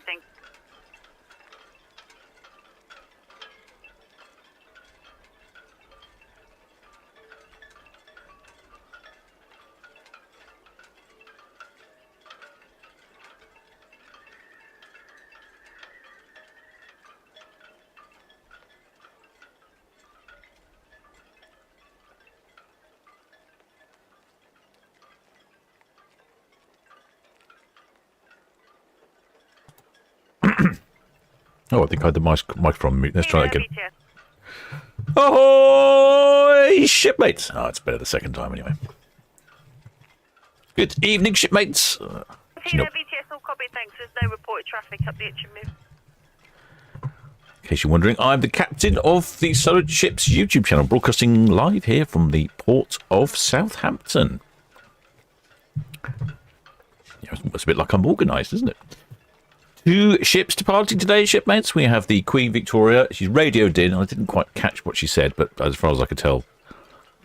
thank you. Oh, I think I had the microphone on mute. Let's try that again. BTS. Ahoy, shipmates! Oh, it's better the second time anyway. Good evening, shipmates. BTS, all copy, thanks. There's no reported traffic up the Itchin Move. In case you're wondering, I'm the captain of the Solent Ships YouTube channel, broadcasting live here from the port of Southampton. Yeah, it's a bit like I'm organised, isn't it? 2 ships departing today, shipmates. We have the Queen Victoria. She's radioed in. I didn't quite catch what she said, but as far as I could tell,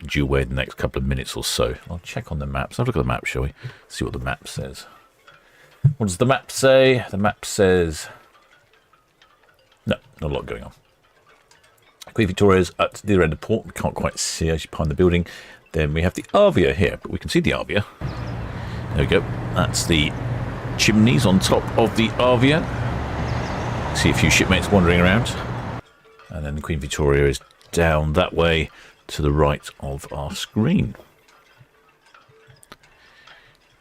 due away in the next couple of minutes or so. I'll check on the maps. Have a look at the map, shall we? See what the map says. What does the map say? The map says... No, not a lot going on. Queen Victoria's at the other end of the port. We can't quite see her. She's behind the building. Then we have the Arvia here, but we can see the Arvia. There we go. That's the chimneys on top of the Arvia. See a few shipmates wandering around. And then the Queen Victoria is down that way to the right of our screen.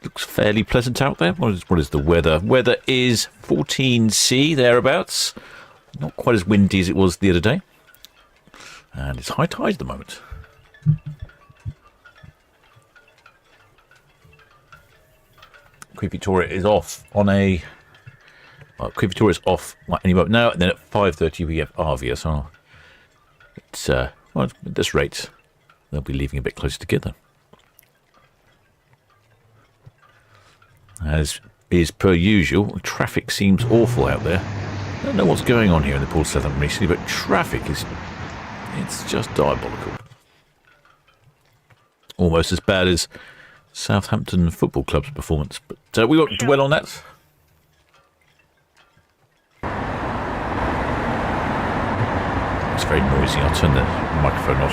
Looks fairly pleasant out there. What is the weather? Weather is 14C, thereabouts. Not quite as windy as it was the other day. And it's high tide at the moment. Queen Victoria is off on a... Well, Queen Victoria is off any moment now, and then at 5:30 we have Arvia. So it's, well, at this rate, they'll be leaving a bit closer together. As is per usual, traffic seems awful out there. I don't know what's going on here in the Port of Southampton recently, but traffic is... it's just diabolical. Almost as bad as Southampton Football Club's performance, but we won't dwell on that. It's very noisy. I'll turn the microphone off.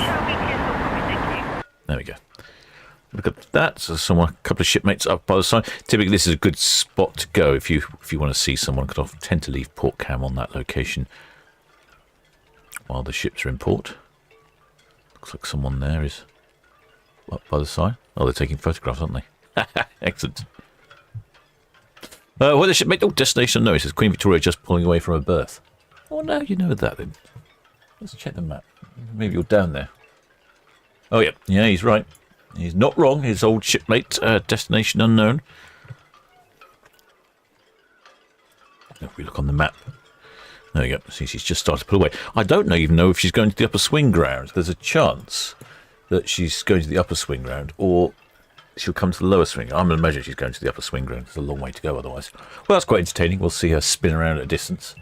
There we go. Look at that. So a couple of shipmates up by the side. Typically, this is a good spot to go if you want to see someone. Because I often tend to leave port cam on that location while the ships are in port. Looks like someone there is up by the side. Oh, they're taking photographs, aren't they? Excellent. What the shipmate? Oh, destination no. It says Queen Victoria just pulling away from her berth. Oh no, you know that then. Let's check the map. Maybe you're down there. Oh yeah, yeah, he's right. He's not wrong. His old shipmate, destination unknown. If we look on the map, there we go. See, she's just started to pull away. I don't even know if she's going to the upper swing ground. There's a chance that she's going to the upper swing ground, or she'll come to the lower swing. I'm going to imagine she's going to the upper swing ground. There's a long way to go otherwise. Well, that's quite entertaining. We'll see her spin around at a distance.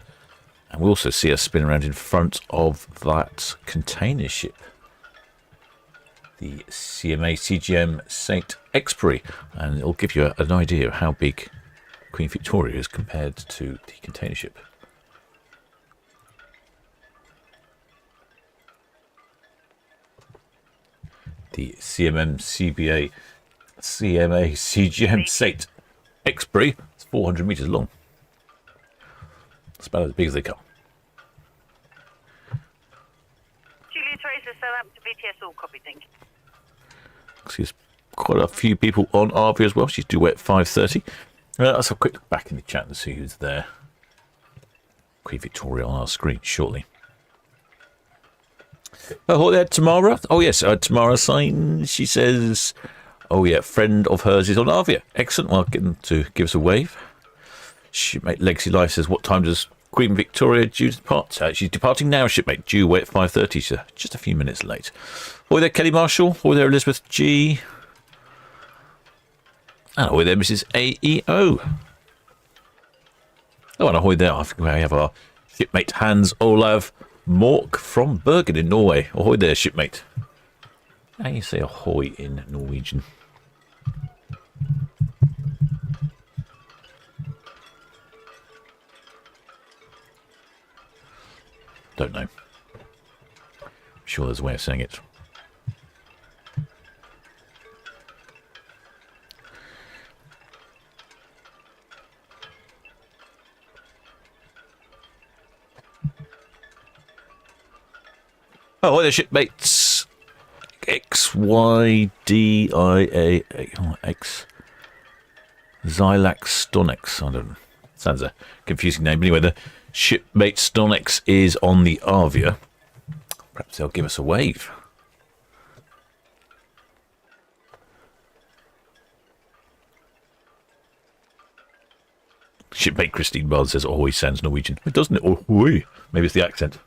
And we'll also see her spin around in front of that container ship. The CMA CGM St. Expiry. And it'll give you an idea of how big Queen Victoria is compared to the container ship. The CMA CGM St. Expiry. It's 400 metres long. It's about as big as they come. Julia Tracer, Southampton BTS, all copy, thank you. There's quite a few people on Arvia as well. She's due at 5:30. Let's have a quick look back in the chat and see who's there. Queen Victoria on our screen shortly. Oh, there, Tamara. Oh, yes, Tamara sign. She says, oh, yeah, friend of hers is on Arvia. Excellent. Well, get them to give us a wave. Shipmate Legacy Life says, what time does Queen Victoria due to depart? She's departing now, shipmate. Due away at 5:30, so just a few minutes late. Ahoy there, Kelly Marshall. Ahoy there, Elizabeth G. And ahoy there, Mrs. AEO. Oh, and ahoy there. I think we have our shipmate Hans Olav Mork from Bergen in Norway. Ahoy there, shipmate. How you say ahoy in Norwegian? Don't know. I'm sure there's a way of saying it. Oh, hi there, shipmates. XYDIAX Zylax Stonex. I don't know. Sounds a confusing name. Anyway, the shipmate Stonex is on the Arvia. Perhaps they'll give us a wave. Shipmate Christine Bard says ahoy sounds Norwegian. It doesn't it? Ahoy. Maybe it's the accent.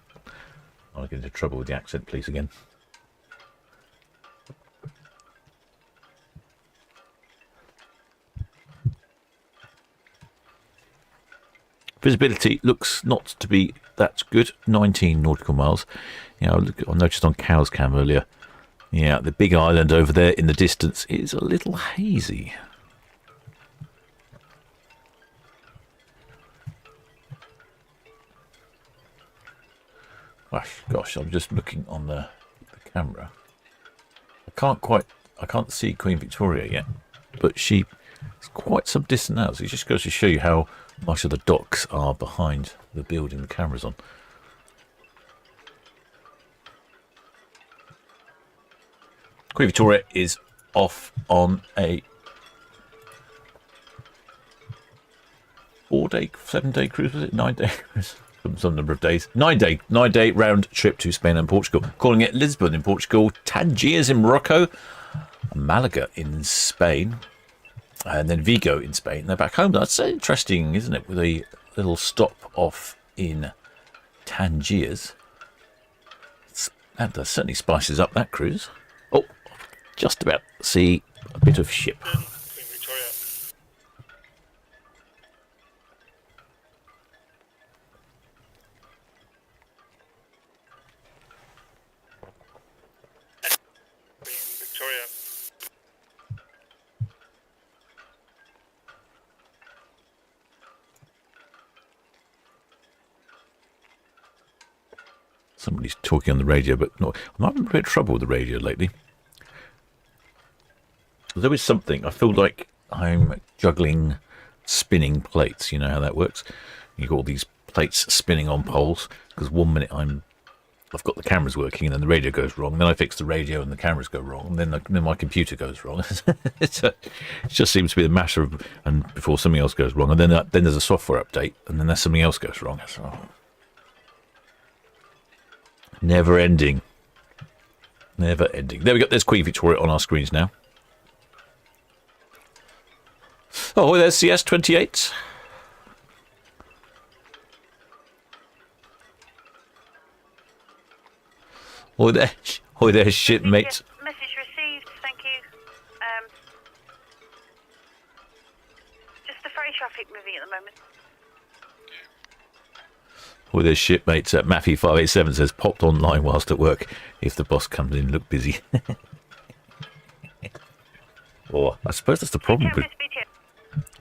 I'll get into trouble with the accent, please, again. Visibility looks not to be that good. 19 nautical miles. Yeah, I noticed on Cow's Cam earlier. Yeah, the big island over there in the distance is a little hazy. Gosh, I'm just looking on the camera. I can't see Queen Victoria yet, but she's quite some distance now. So it just goes to show you how much of the docks are behind the building the camera's on. Queen Victoria is off on a 4-day, 7-day cruise, was it? 9-day cruise? Some number of days. 9-day round trip to Spain and Portugal. Calling it Lisbon in Portugal, Tangiers in Morocco, Malaga in Spain, and then Vigo in Spain. They're back home. That's interesting, isn't it? With a little stop off in Tangiers. That certainly spices up that cruise. Oh, just about to see a bit of ship. Somebody's talking on the radio, but no, I'm having a bit of trouble with the radio lately. There is something. I feel like I'm juggling spinning plates. You know how that works? You've got all these plates spinning on poles, because 1 minute I've got the cameras working, and then the radio goes wrong. Then I fix the radio, and the cameras go wrong. And then my computer goes wrong. It just seems to be a matter of, and before something else goes wrong, and then there's a software update, and then there's something else goes wrong. So, never ending. Never ending. There we go. There's Queen Victoria on our screens now. Oh, there's CS28. Oh, there's shipmate. Message received, thank you. Just the ferry traffic moving at the moment. Oh, there's shipmates at Maffy 587 says popped online whilst at work. If the boss comes in, look busy. Oh, I suppose that's the problem with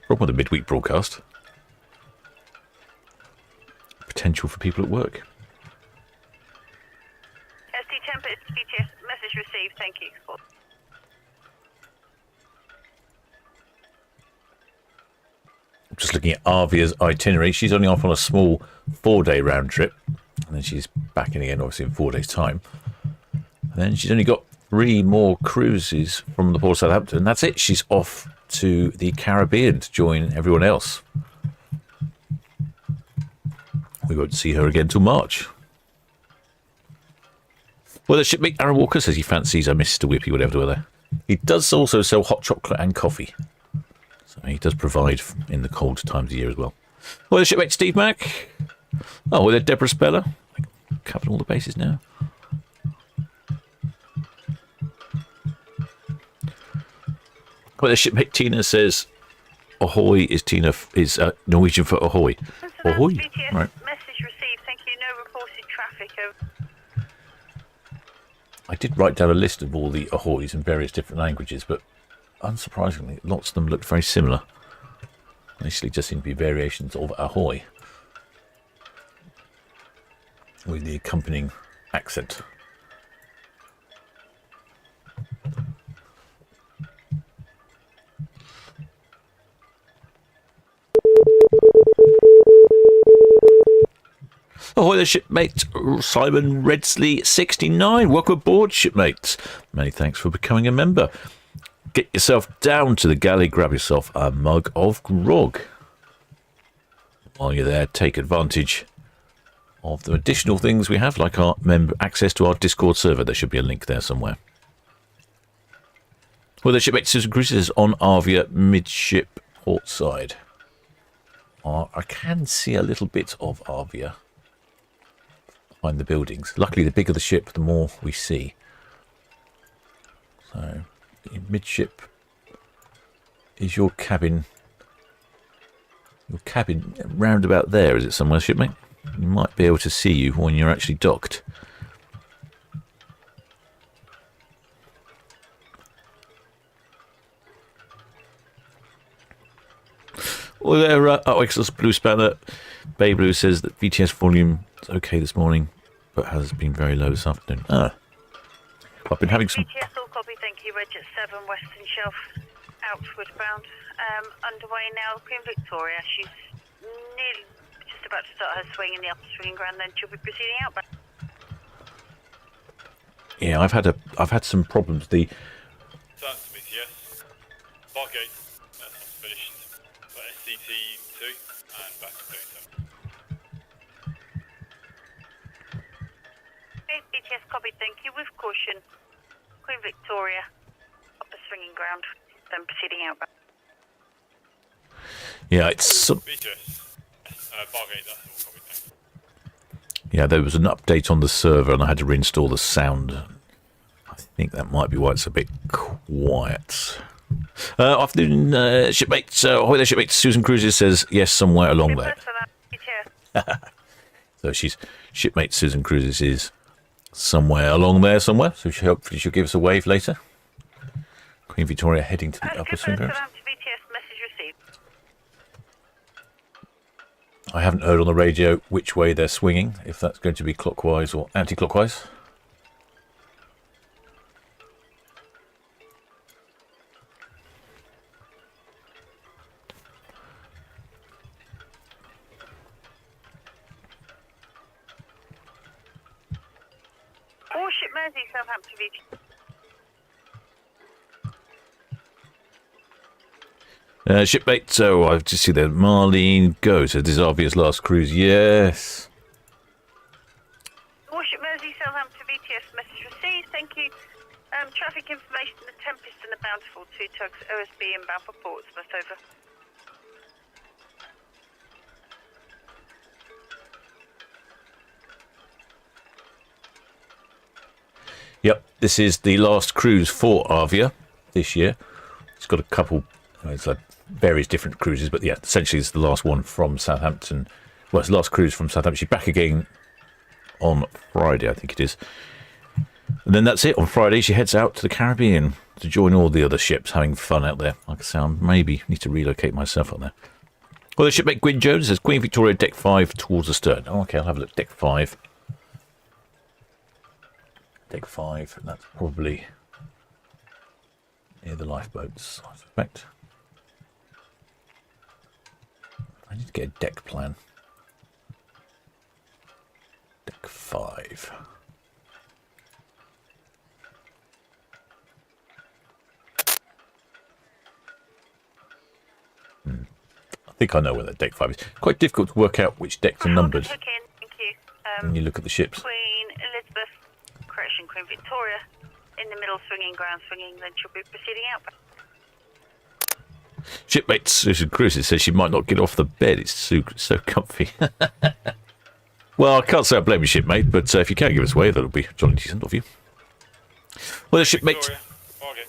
the midweek broadcast. Potential for people at work. SD Tempest BTS message received, thank you. I'm just looking at Arvia's itinerary. She's only off on a small 4-day round trip, and then she's back in again, obviously in 4 days' time. And then she's only got 3 more cruises from the port of Southampton. That's it. She's off to the Caribbean to join everyone else. We won't see her again till March. Well, the shipmate Aaron Walker says he fancies a Mr. Whippy, whatever the weather. He does also sell hot chocolate and coffee. So he does provide in the cold times of year as well. Well, the shipmate Steve Mack. Oh, well, there's Deborah Speller. Covering all the bases now. Well, the shipmate Tina says ahoy is Norwegian for ahoy. Ahoy. BTS Right. message received, thank you. No reported traffic over. I did write down a list of all the ahoys in various different languages, but unsurprisingly, lots of them looked very similar. Basically, just seem to be variations of ahoy. with the accompanying accent. Ahoy there, shipmate Simon Redsley 69. Welcome aboard, shipmates. Many thanks for becoming a member. Get yourself down to the galley, grab yourself a mug of grog. While you're there, take advantage of the additional things we have, like our member access to our Discord server. There should be a link there somewhere. Well, the shipmate Susan Cruises on Arvia, midship, port side. I can see a little bit of Arvia behind the buildings. Luckily, the bigger the ship, the more we see. So, midship is your cabin. Your cabin round about there, is it somewhere, shipmate? You might be able to see you when you're actually docked. Well, there, Exos Blue Spanner. Bay Blue says that VTS volume is okay this morning, but has been very low this afternoon. I've been having some... VTS, all copy, thank you. Reg at 7, Western Shelf, outward bound. Underway now, Queen Victoria. She's nearly just about to start her swing in the upper swinging ground, then she'll be proceeding outbound. Yeah, I've had some problems. The Southampton BTS, Bargate, that's finished. SCT2 and back to 37. Okay, BTS copy, thank you. With caution, Queen Victoria, upper swinging ground, then proceeding outbound. yeah, it's BTS, Bargate, that's all copy, thank you. yeah. There was an update on the server, and I had to reinstall the sound. I think that might be why it's a bit quiet. Afternoon, shipmates. Ahoy there, shipmates. Susan Cruises says yes, somewhere along there. For that, BTS. So she's shipmate Susan Cruises is somewhere along there somewhere. So hopefully she'll give us a wave later. Queen Victoria heading to the upper swing grounds. BTS, message received. I haven't heard on the radio which way they're swinging, if that's going to be clockwise or anti-clockwise. Warship Mersey, Southampton BTS. Shipmate, so I've just seen there. Marlene Go, so this is Arvia's last cruise. Yes. Warship Mersey, Southampton BTS, message received, thank you. Traffic information, the Tempest and the Bountiful, 2 tugs, OSB inbound for Portsmouth, over. Yep, this is the last cruise for Arvia this year. It's got a couple, it's like various different cruises, but yeah, essentially it's the last one from Southampton. Well, it's the last cruise from Southampton. She's back again on Friday, I think it is. And then that's it. On Friday, she heads out to the Caribbean to join all the other ships having fun out there. Like I say, I maybe need to relocate myself on there. Well, the shipmate Gwyn Jones says Queen Victoria, deck 5 towards the stern. Oh, okay, I'll have a look. Deck 5. Deck 5, and that's probably near the lifeboats, I suspect. I need to get a deck plan. Deck 5. I think I know where that deck 5 is. Quite difficult to work out which decks are numbered Hook in, thank you. when you look at the ships. Queen Elizabeth, correction, Queen Victoria, in the middle swinging ground, swinging, then she'll be proceeding outbound. Shipmate Susan Cruises says she might not get off the bed. It's so comfy. Well, I can't say I blame you, shipmate, but if you can give us a wave, that'll be jolly decent of you. Well, the shipmate Victoria, Bargate.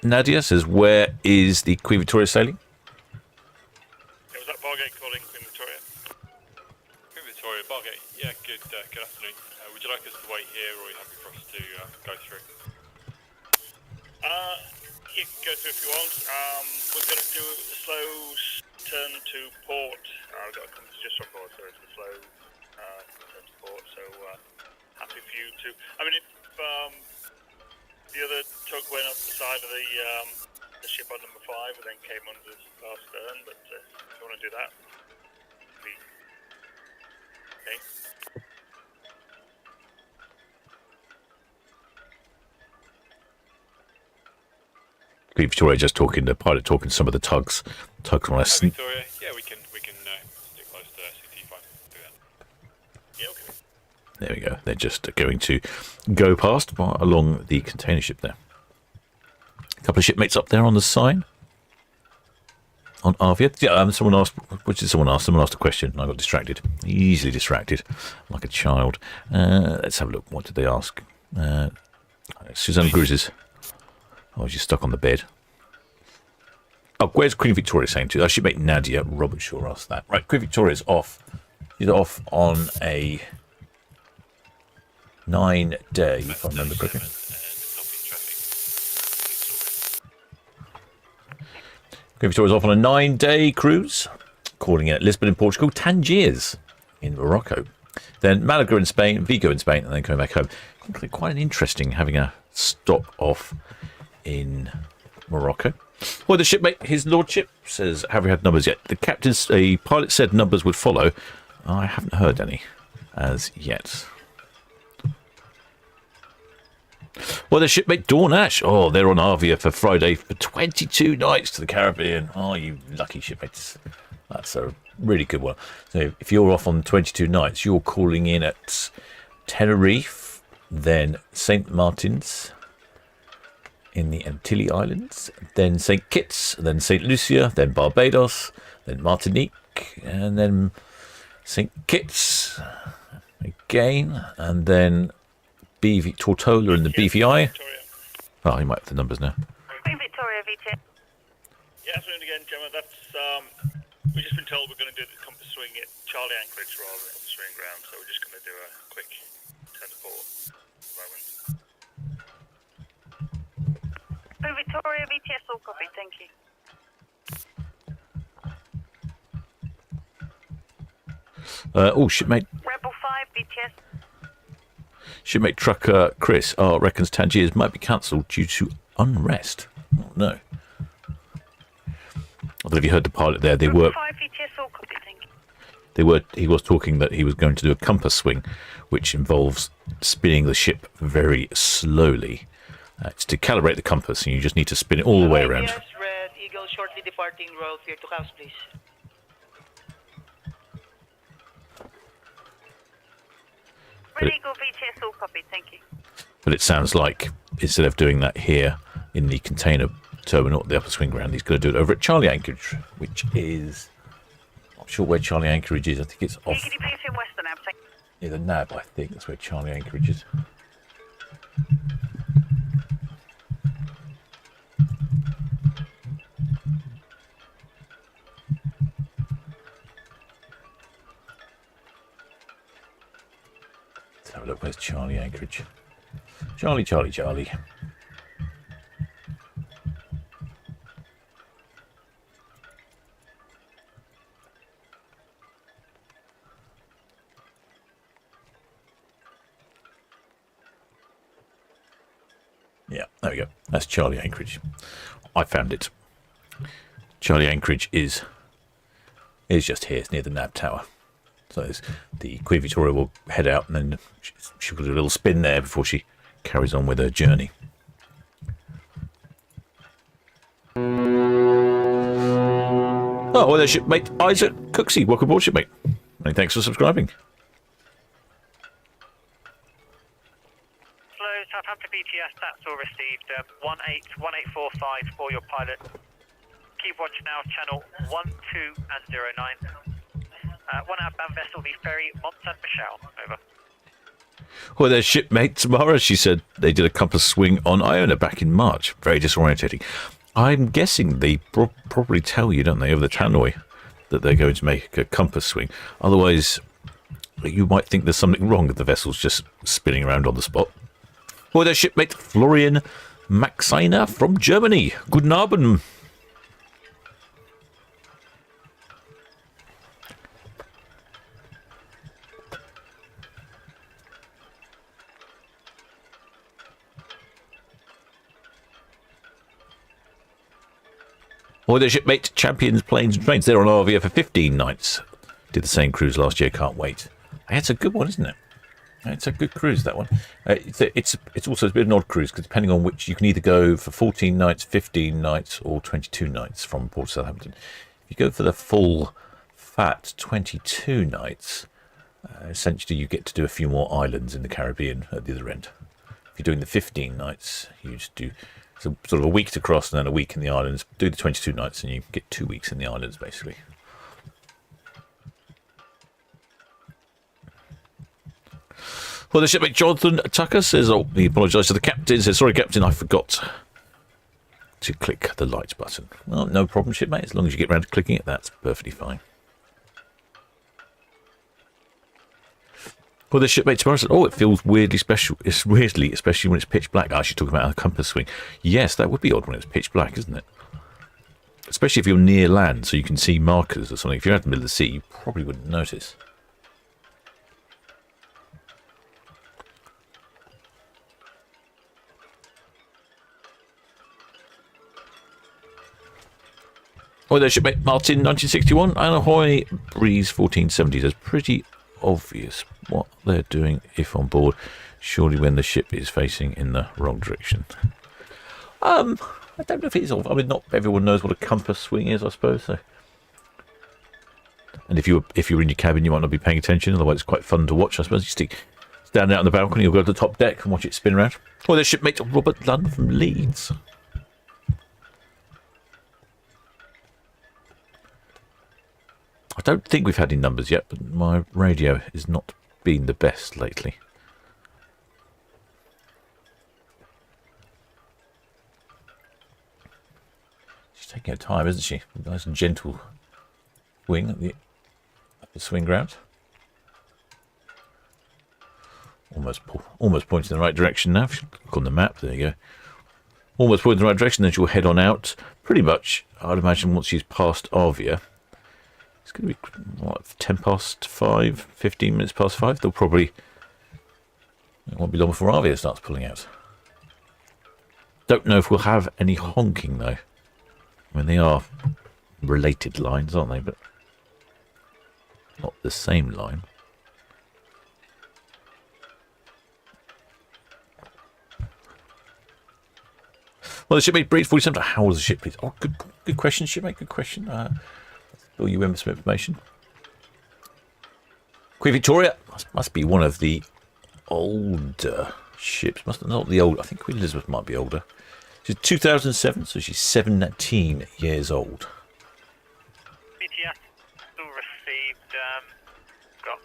Nadia says, where is the Queen Victoria sailing? It was at Bargate calling Queen Victoria. Queen Victoria, Bargate. Yeah, good afternoon. Would you like us to wait here, or are you happy for us to go through? You can go through if you want. We're going to do a slow turn to port. We've got a compass just on board, so it's a slow return to port. So happy for you to. I mean, if the other tug went up the side of the ship on number 5 and then came under our stern, but if you want to do that, okay. Queen Victoria just talking, the pilot talking to some of the tugs. Tugs on a Victoria, yeah, we can stick close to CT5. Do that. Yeah, okay. There we go. They're just going to go past along the container ship there. A couple of shipmates up there on the sign. On Arvia. Yeah, someone asked, what did someone ask? Someone asked a question and I got distracted. Easily distracted, like a child. Let's have a look. What did they ask? Suzanne Bruises. Oh, she's stuck on the bed. Oh, where's Queen Victoria saying to? Shipmate Nadia. Robert Shaw asked that. Right, Queen Victoria's off. She's off on a 9-day, if I remember correctly. Queen Victoria's off on a 9-day cruise, calling in at Lisbon in Portugal, Tangiers in Morocco, then Malaga in Spain, Vigo in Spain, and then coming back home. Quite an interesting having a stop off in Morocco. Well, the shipmate, his lordship, says, have we had numbers yet? The pilot said numbers would follow. I haven't heard any as yet. Well, the shipmate Dawn Ash. Oh, they're on Arvia for Friday for 22 nights to the Caribbean. Oh, you lucky shipmates. That's a really good one. So if you're off on 22 nights, you're calling in at Tenerife, then St. Martin's in the Antilles Islands, then St. Kitts, then St. Lucia, then Barbados, then Martinique, and then St. Kitts again, and then Tortola and the BVI. Oh, you might have the numbers now. Queen Victoria, VT. Yeah, so again, Gemma, that's, we've just been told we're going to do the compass swing at Charlie Anchorage rather than the swing ground, so we're just going to do a quick turn to port at the moment. Queen Victoria, VTS, all copy, thank you. Shipmate. Rebel 5, VTS. Shipmate trucker Chris reckons Tangiers might be cancelled due to unrest. Oh, no. I don't know if you heard the pilot there. Rebel 5, VTS, all copy, thank you. He was talking that he was going to do a compass swing, which involves spinning the ship very slowly. It's to calibrate the compass, and you just need to spin it all the way around. Yes, Red Eagle shortly departing Royal Fear to house, please. Red Eagle, VTS, all copy, thank you. But it sounds like instead of doing that here in the container terminal at the upper swing ground, he's going to do it over at Charlie Anchorage, which is... I'm not sure where Charlie Anchorage is. I think it's off... Can you please in Western Ab, thank you. Yeah, the NAB, I think. That's where Charlie Anchorage is. Let's have a look. Where's Charlie Anchorage? Charlie. Yeah, there we go. That's Charlie Anchorage. I found it. Charlie Anchorage is just here. It's near the NAB Tower. So the Queen Victoria will head out, and then she'll do a little spin there before she carries on with her journey. Oh, well, there's shipmate Isaac Cooksey. Welcome aboard, shipmate. Many thanks for subscribing. Hello, Southampton BTS, that's all received. 181845 for your pilot. Keep watch now, channel 12 and 09. One outbound vessel, the ferry Mont Saint Michel. Over. Well, their shipmate Tamara, she said they did a compass swing on Iona back in March. Very disorientating. I'm guessing they probably tell you, don't they, over the tannoy, that they're going to make a compass swing. Otherwise, you might think there's something wrong if the vessel's just spinning around on the spot. Well, their shipmate Florian Maxiner from Germany. Guten Abend. Or their shipmate Champions Planes and Trains. They're on Arvia for 15 nights. Did the same cruise last year. Can't wait. It's a good one, isn't it? It's a good cruise, that one. It's also a bit of an odd cruise because depending on which, you can either go for 14 nights, 15 nights, or 22 nights from Port Southampton. If you go for the full fat 22 nights, essentially you get to do a few more islands in the Caribbean at the other end. If you're doing the 15 nights, you just do sort of a week to cross and then a week in the islands. Do the 22 nights and you get 2 weeks in the islands, basically. Well, the shipmate Jonathan Tucker says, he apologised to the captain. He says, sorry, captain, I forgot to click the lights button. Well, no problem, shipmate. As long as you get around to clicking it, that's perfectly fine. Well, the shipmate tomorrow said, it feels weirdly special. It's weirdly, especially when it's pitch black. She's talking about a compass swing. Yes, that would be odd when it's pitch black, isn't it? Especially if you're near land, so you can see markers or something. If you're out in the middle of the sea, you probably wouldn't notice. Oh, there's shipmate Martin, 1961, and ahoy, Breeze 1470. It's pretty obvious what they're doing if on board. Surely when the ship is facing in the wrong direction. I don't know if it's. I mean, not everyone knows what a compass swing is, I suppose. So, and if you're in your cabin, you might not be paying attention. Otherwise, it's quite fun to watch. I suppose you stand out on the balcony, you'll go to the top deck and watch it spin around. Oh, there's shipmate Robert Lunn from Leeds. I don't think we've had any numbers yet, but my radio has not been the best lately. She's taking her time, isn't she? Nice and gentle wing at the swing ground. Almost pointing in the right direction now. If you look on the map, there you go. Almost pointing in the right direction, then she'll head on out. Pretty much, I'd imagine, once she's past Arvia. It's going to be, 10 past 5, 15 minutes past 5. It won't be long before Arvia starts pulling out. Don't know if we'll have any honking, though. I mean, they are related lines, aren't they? But not the same line. Well, the shipmate Breeze 47. How old is the ship, please? Oh, good question, shipmate. Good question. Fill you in with some information. Queen Victoria must be one of the older ships. Not the old. I think Queen Elizabeth might be older. She's 2007, so she's 17 years old. BTS still received. Got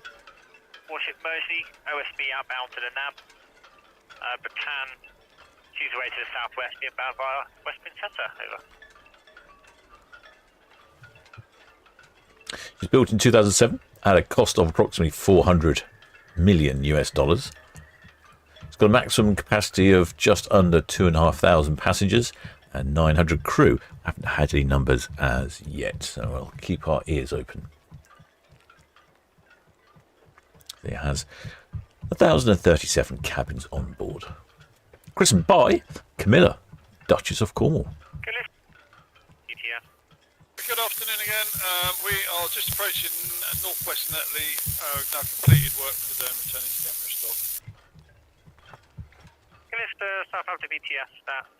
warship Mersey, OSB outbound to the NAB. Batan, she's away to the southwest, inbound via West Princessa. Over. It was built in 2007 at a cost of approximately $400 million US. It's got a maximum capacity of just under 2,500 passengers and 900 crew. I haven't had any numbers as yet, so we'll keep our ears open. It has 1,037 cabins on board. Christened by Camilla, Duchess of Cornwall. Good afternoon again. We are just approaching northwest Netley. Now completed work for the day and returning to Empress Dock. Southampton BTS stats.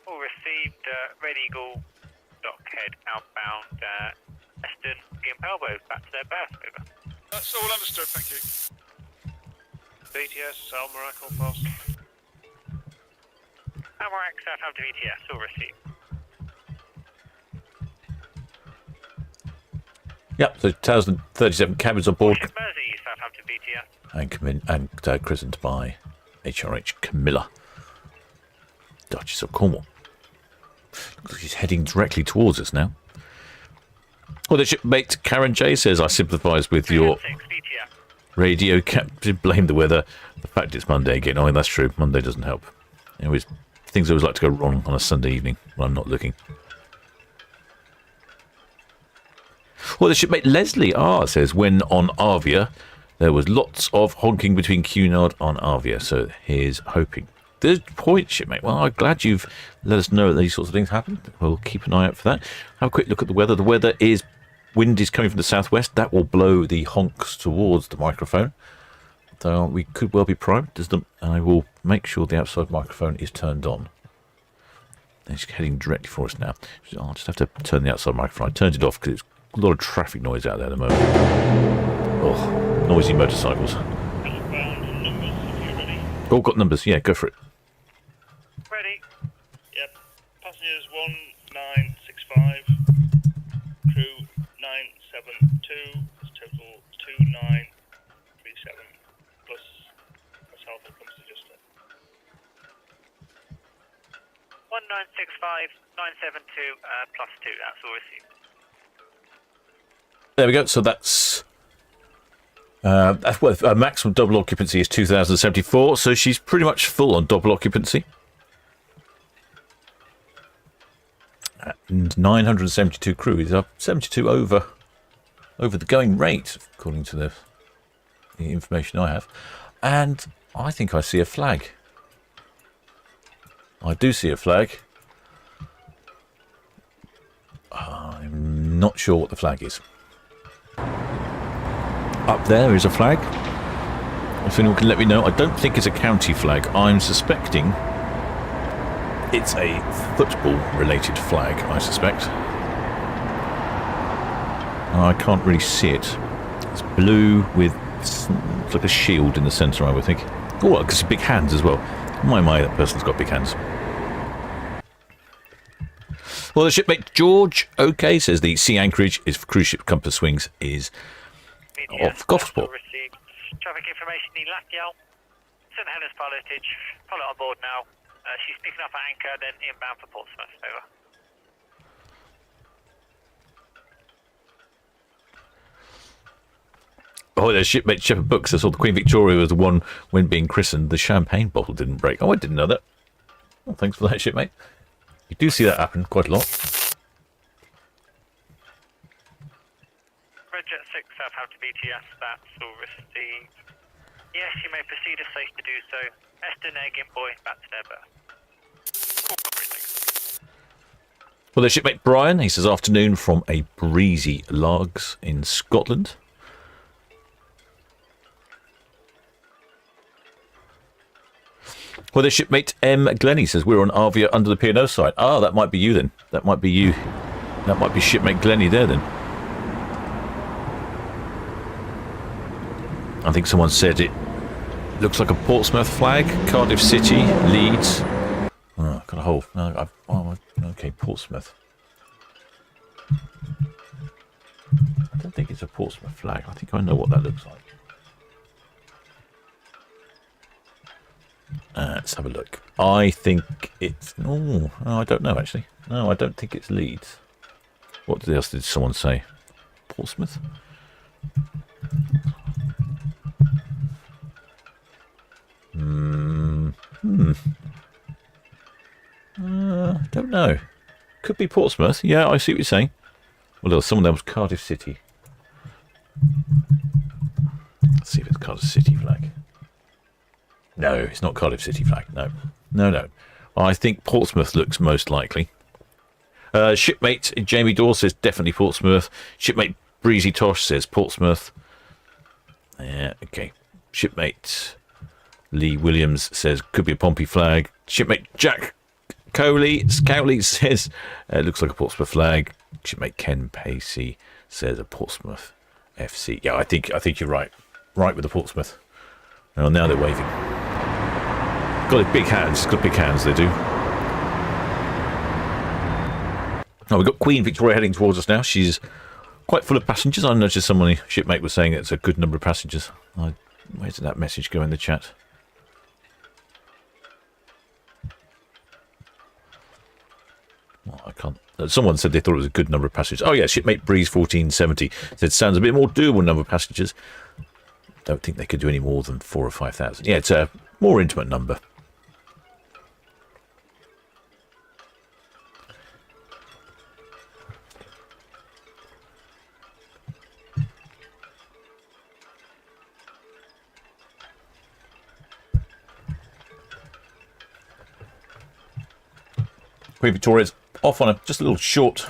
All received. Red Eagle, Dockhead, outbound, Eston, Gimp Elbow, back to their berth. Over. That's all understood, thank you. BTS, Almarac, all fast. Almarac, Southampton BTS, all received. Yep, so 1,037 cabins on board. Mersey, Southampton BTS. And christened by HRH Camilla, Duchess of Cornwall. Looks like she's heading directly towards us now. Well, the shipmate Karen J says, I sympathise with your radio captain. Blame the weather. The fact it's Monday again. Oh, that's true. Monday doesn't help. Things always like to go wrong on a Sunday evening when I'm not looking. Well, the shipmate Leslie R says, when on Arvia, there was lots of honking between Cunard on Arvia, so here's hoping. Good point, shipmate. Well, I'm glad you've let us know that these sorts of things happen. We'll keep an eye out for that. Have a quick look at the weather. The weather is... Wind is coming from the southwest. That will blow the honks towards the microphone. So we could well be primed. I will make sure the outside microphone is turned on. It's heading directly for us now. I'll just have to turn the outside microphone. I turned it off because there's a lot of traffic noise out there at the moment. Oh, noisy motorcycles. Westbound numbers, if you're ready. All got numbers. Yeah, go for it. Ready. Yep. Passengers 1965, crew 972, total 2937, plus myself and comes to just 1965 972 plus 2. That's all received. There we go. So that's maximum double occupancy is 2,074. So she's pretty much full on double occupancy. And 972 crew is up 72 over the going rate, according to the information I have. And I think I see a flag. I do see a flag. I'm not sure what the flag is. Up there is a flag. If anyone can let me know. I don't think it's a county flag. I'm suspecting it's a football-related flag, I suspect. I can't really see it. It's blue with... It's like a shield in the centre, I would think. Oh, it's big hands as well. My, that person's got big hands. Well, the shipmate George, okay, says the sea anchorage is for cruise ship compass swings is off Gosport. Received traffic information in Lakiel, St Helens pilotage, pilot on board now. She's picking up at anchor, then inbound for Portsmouth. Over. Oh, there's shipmate Shepherd Books. I saw the Queen Victoria was the one when being christened. The champagne bottle didn't break. Oh, I didn't know that. Well, thanks for that, shipmate. You do see that happen quite a lot. Roger 6 Southampton BTS, that's all received. Yes, you may proceed as safe to do so. Esther, Egg, and Boy, back to their berth. Well, there's shipmate Brian. He says afternoon from a breezy Largs in Scotland. Well, there's shipmate M. Glennie says we're on Arvia under the P&O side. Ah, that might be you then. That might be you. That might be shipmate Glennie there then. I think someone said it looks like a Portsmouth flag. Cardiff City, Leeds. Oh, got a hole. No, okay, Portsmouth. I don't think it's a Portsmouth flag. I think I know what that looks like. Let's have a look. I think it's... Oh, I don't know, actually. No, I don't think it's Leeds. What else did someone say? Portsmouth? Don't know. Could be Portsmouth. Yeah, I see what you're saying. Well, there was someone there was Cardiff City. Let's see if it's Cardiff City flag. No, it's not Cardiff City flag. No. I think Portsmouth looks most likely. Shipmate Jamie Dawes says definitely Portsmouth. Shipmate Breezy Tosh says Portsmouth. Yeah, okay. Shipmate Lee Williams says could be a Pompey flag. Shipmate Jack Cowley says looks like a Portsmouth flag. Shipmate Ken Pacey says a Portsmouth FC. Yeah, I think you're right. Right with the Portsmouth. Oh, now they're waving. Got big hands. Got big hands, they do. Oh, we've got Queen Victoria heading towards us now. She's quite full of passengers. I noticed someone, shipmate, was saying it's a good number of passengers. Where did that message go in the chat? Well, I can't. Someone said they thought it was a good number of passengers. Oh, yeah, shipmate Breeze 1470 said sounds a bit more doable number of passengers. Don't think they could do any more than 4,000 or 5,000. Yeah, it's a more intimate number. Queen Victoria's off on just a little short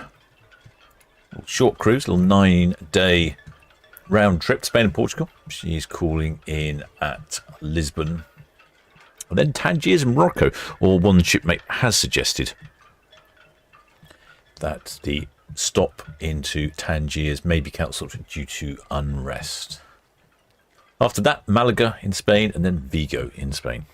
cruise, a little 9-day round trip, Spain and Portugal. She's calling in at Lisbon. And then Tangiers and Morocco, or one shipmate has suggested that the stop into Tangiers may be cancelled due to unrest. After that, Malaga in Spain, and then Vigo in Spain.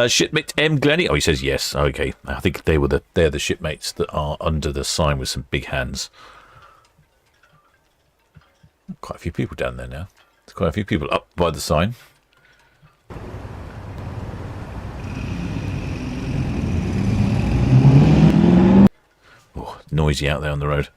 Shipmate M. Glennie. Oh, he says yes. Okay, I think they're the shipmates that are under the sign with some big hands. Quite a few people down there now. There's quite a few people up by the sign. Oh, noisy out there on the road.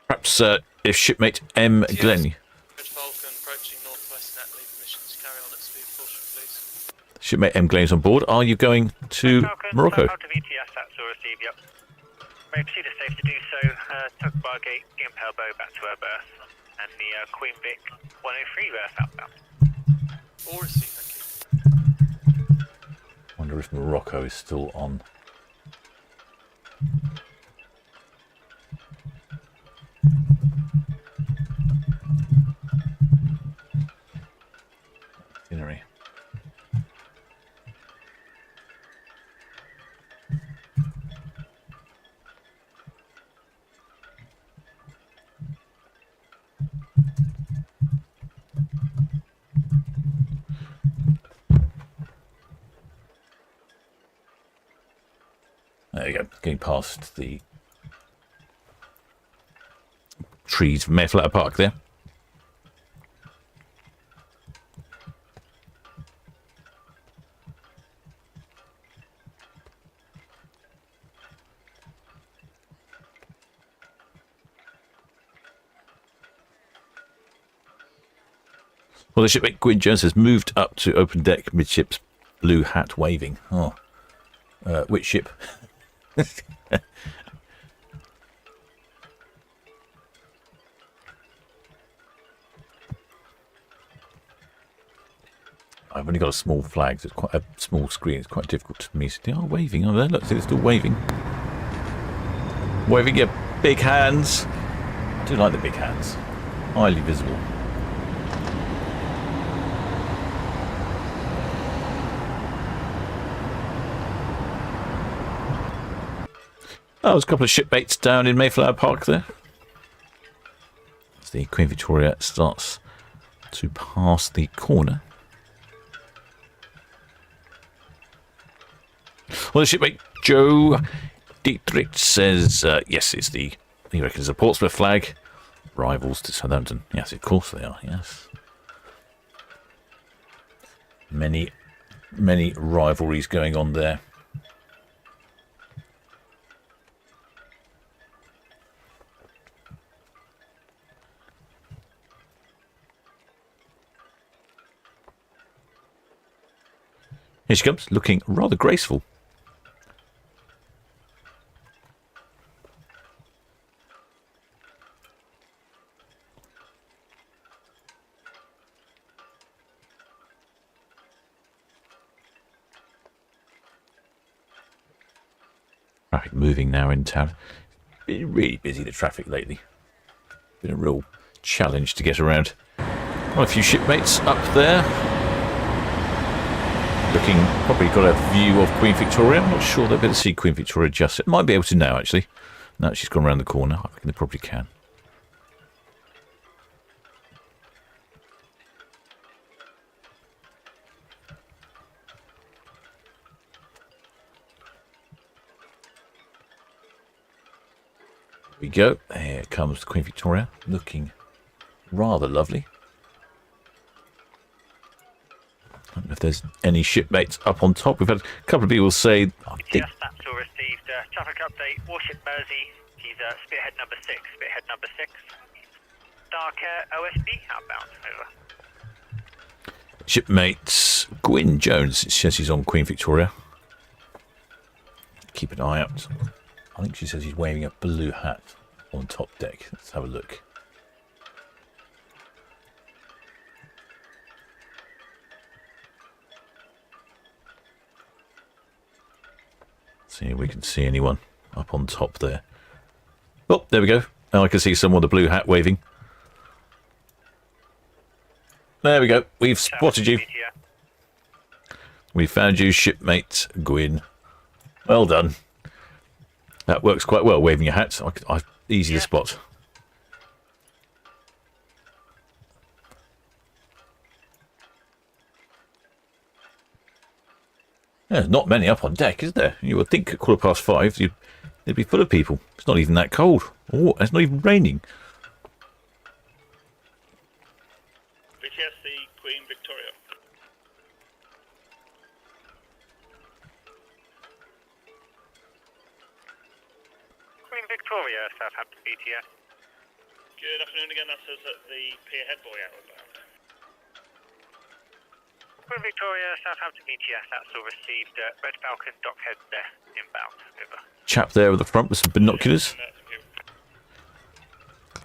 Perhaps if shipmate M. Glennie. Falcon approaching northwest net, leave permissions carry on at speed caution, please. Shipmate M. Glennie's on board. Are you going to Morocco? Out of ETS, that's all received, yep. May proceed as safe to do so. Took Bargate, Gimpel Bow back to her berth, and the Queen Vic 103 berth outbound. All received, thank you. Wonder if Morocco is still on. Itinerary. There you go, getting past the trees from Mayflower Park there. Well, the shipmate Gwyn Jones has moved up to open deck, midships, blue hat waving. Oh, which ship? I've only got a small flag, so it's quite a small screen. It's quite difficult to me. They are waving. Oh, there, look, they're still waving. Waving your big hands. I do like the big hands. Highly visible. Oh, there's a couple of shipmates down in Mayflower Park there. As the Queen Victoria starts to pass the corner. Well, the shipmate Joe Dietrich says, yes, he reckons it's a Portsmouth flag. Rivals to Southampton. Yes, of course they are, yes. Many rivalries going on there. Here she comes, looking rather graceful. Traffic moving now in town. Been really busy, the traffic lately. Been a real challenge to get around. Quite a few shipmates up there. Looking, probably got a view of Queen Victoria. I'm not sure they'll be able to see Queen Victoria just yet. Might be able to now, actually. Now she's gone around the corner. I reckon they probably can. There we go. There comes the Queen Victoria. Looking rather lovely. don't know if there's any shipmates up on top. We've had a couple of people say, I think, Yes, that's all received. Traffic update, warship Mersey, she's spearhead number 6, spearhead number 6. Dark Air OSB, outbound, over. Shipmate Gwyn Jones, it says he's on Queen Victoria. Keep an eye out. I think she says he's wearing a blue hat on top deck. Let's have a look. See if we can see anyone up on top there. Oh, there we go. Now I can see someone with a blue hat waving. There we go. We've spotted you. We found you, shipmate Gwyn. Well done. That works quite well, waving your hat. Easy to spot. Yeah, there's not many up on deck, is there? You would think at 5:15 it'd be full of people. It's not even that cold. Oh, it's not even raining. VTS, the Queen Victoria. Queen Victoria, Southampton BTS. Good afternoon again, that says that the pier head boy outbound. Queen Victoria, Southampton BTS, that's all received. Red Falcon, dockhead there, inbound, over. Chap there at the front with some binoculars.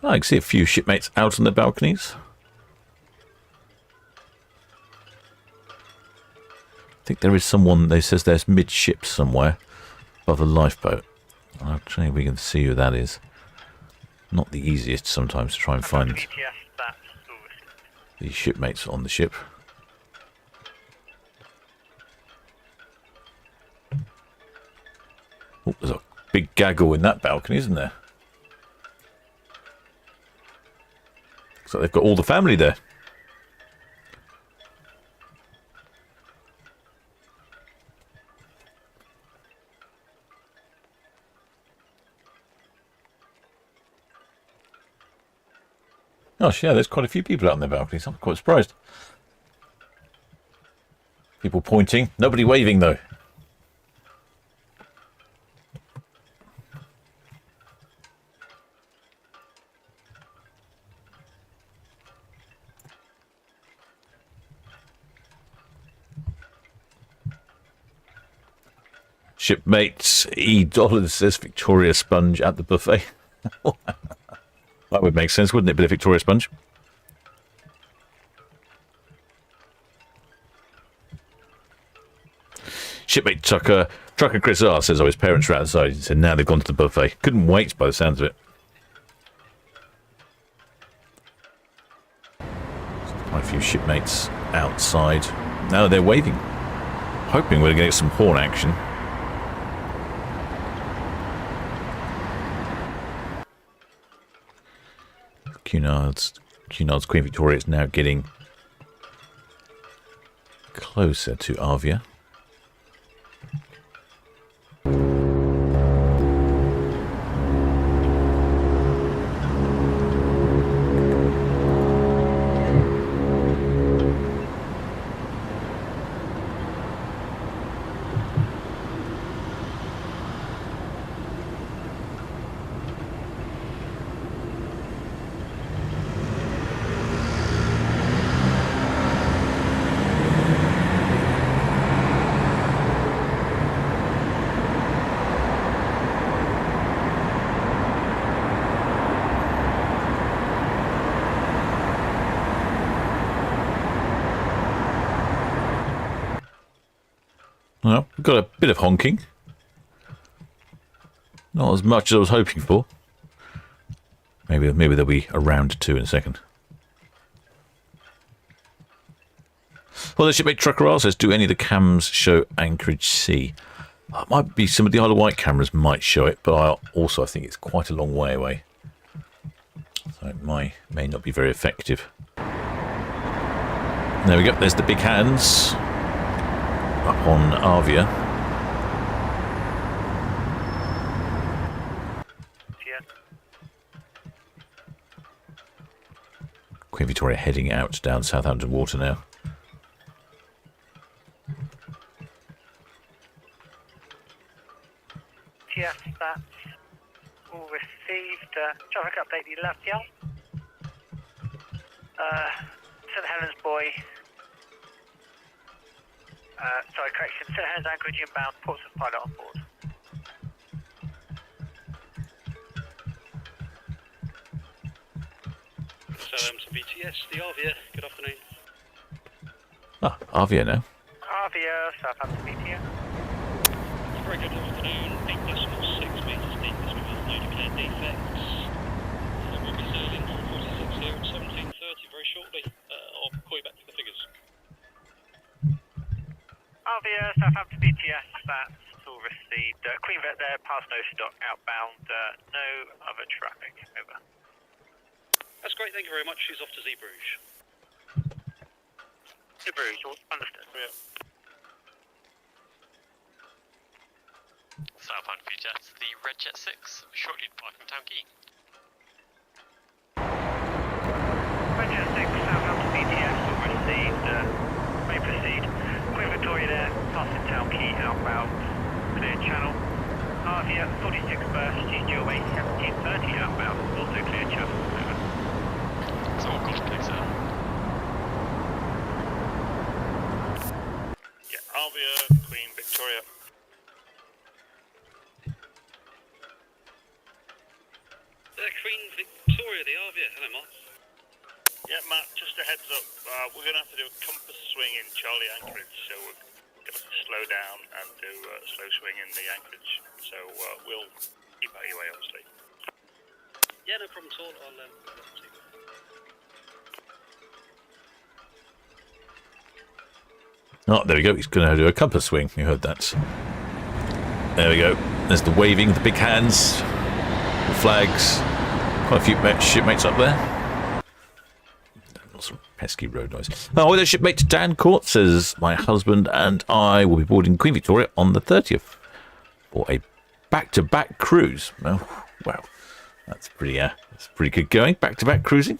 I can see a few shipmates out on the balconies. I think there is someone, they says there's midship somewhere above the lifeboat. I'll try if we can see who that is. Not the easiest sometimes to try and find BTS, that's all received. the shipmates on the ship. Oh, there's a big gaggle in that balcony, isn't there? Looks like they've got all the family there. Gosh, yeah, there's quite a few people out on their balconies. I'm quite surprised. People pointing. Nobody waving, though. Shipmates $E says Victoria Sponge at the buffet. That would make sense, wouldn't it? Bit of Victoria Sponge. Shipmate Trucker Chris R says, oh, his parents are outside. He said, now they've gone to the buffet. Couldn't wait by the sounds of it. Quite a few shipmates outside. Now they're waving. Hoping we're going to get some horn action. Cunard's Queen Victoria is now getting closer to Arvia. Well, we've got a bit of honking. Not as much as I was hoping for. Maybe there'll be a round 2 in a second. Well, the shipmate Trucker R says, do any of the cams show Anchorage Sea? It might be some of the Isle of Wight cameras might show it, but I think it's quite a long way away. So it may not be very effective. There we go, there's the big hands. Up on Arvia. Yeah. Queen Victoria heading out down Southampton water now. TS, St. Helens buoy. Sorry, correction. St. Helens anchorage inbound. Portsmouth pilot on board. Southampton BTS, the Arvia. Good afternoon. Ah, Arvia now. Arvia, Southampton BTS. Very good afternoon. 8.6 metres deep as we have no declared defects. We'll be sailing from 46 here at 17:30 very shortly. I'll call you back to the figures. Arvia, Southampton BTS, that's all received. Queen Vet there, past Ocean Dock, outbound, no other traffic, over. That's great, thank you very much. She's off to Zeebrugge. Zeebrugge, understood. Yeah. Southampton BTS, the Red Jet 6, shortly departing Town Quay. Red Jet 6, Southampton BTS, all received, may proceed. Queen Victoria there, passing Town Quay, outbound, clear channel. Arvia, 46 burst, GG away, 1730 outbound, also clear channel, over. It's all good, thanks, sir. Yeah, Arvia, Queen Victoria. Queen Victoria, the Arvia. Hello, Mark. Yeah, Matt, just a heads up. We're going to have to do a compass swing in Charlie Anchorage, so we're going to slow down and do a slow swing in the anchorage. So we'll keep out your way, obviously. Yeah, no problem at all. I'll see. Oh, there we go. He's going to do a compass swing. You heard that. There we go. There's the waving, the big hands, the flags. Quite a few shipmates up there. Some pesky road noise. Oh, the shipmate Dan Court says, my husband and I will be boarding Queen Victoria on the 30th for a back-to-back cruise. Oh, wow. That's pretty good going. Back-to-back cruising.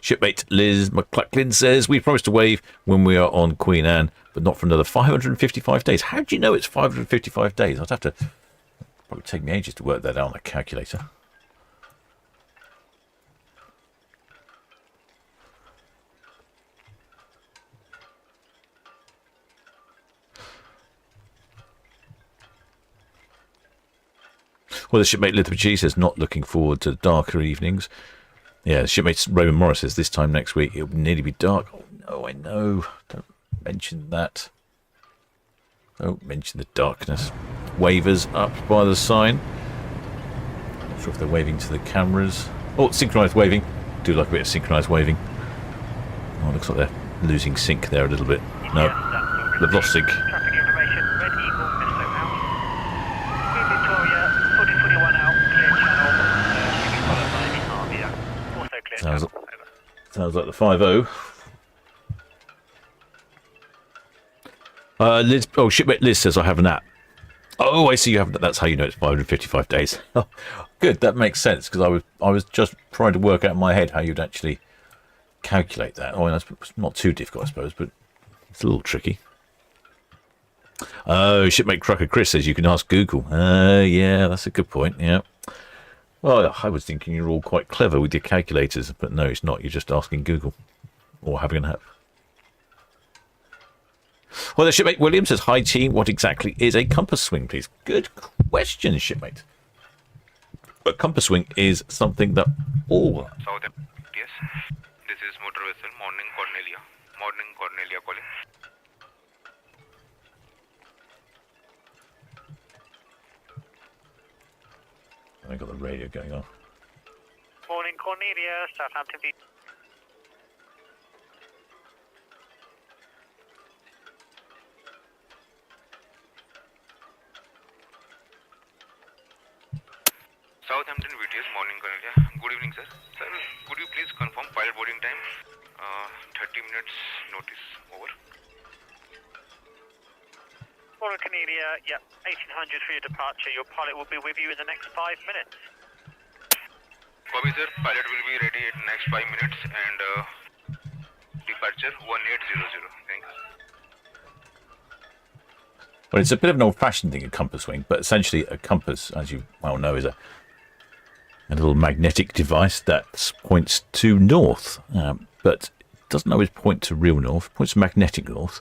Shipmate Liz McClucklin says, we promised to wave when we are on Queen Anne, but not for another 555 days. How do you know it's 555 days? I'd have to... Probably take me ages to work that out on a calculator. Well, the shipmate Little G says, not looking forward to darker evenings. Yeah, the shipmate Roman Morris says, this time next week it'll nearly be dark. Oh, no, I know. Don't mention that. Don't mention the darkness. Wavers up by the sign. Not sure if they're waving to the cameras. Oh, synchronised waving. Do like a bit of synchronised waving. Oh, looks like they're losing sync there a little bit. No, they've lost sync. Traffic information, Red Eagle, Misto out. Queen Victoria, 4041 out, clear channel. Should be followed by the Arvia. Also clear channel, over. Sounds like the 5-0. Liz, oh, shipmate Liz says, I have an app. Oh, I see you have. That's how you know it's 555 days. Good, that makes sense, because I was just trying to work out in my head how you'd actually calculate that. Oh, that's not too difficult, I suppose, but it's a little tricky. Oh, shipmate Crucker Chris says you can ask Google. Yeah, that's a good point. Yeah. Well, I was thinking you're all quite clever with your calculators, but no, it's not. You're just asking Google or having an app. Well, the shipmate William says, hi team, what exactly is a compass swing, please? Good question, shipmate. A compass swing is something that all... Southampton, yes. This is motor vessel, morning Cornelia. Morning Cornelia calling. I got the radio going on. Morning Cornelia, Southampton B. Southampton BTS, morning Cornelia. Good evening, sir. Sir, could you please confirm pilot boarding time? 30 minutes notice, over. Morning Cornelia, yep, 1800 for your departure. Your pilot will be with you in the next 5 minutes. Copy, sir. Pilot will be ready in next 5 minutes and departure 1800. Thanks. Well, it's a bit of an old-fashioned thing, a compass swing, but essentially a compass, as you well know, is A little magnetic device that points to north, but doesn't always point to real north, it points to magnetic north.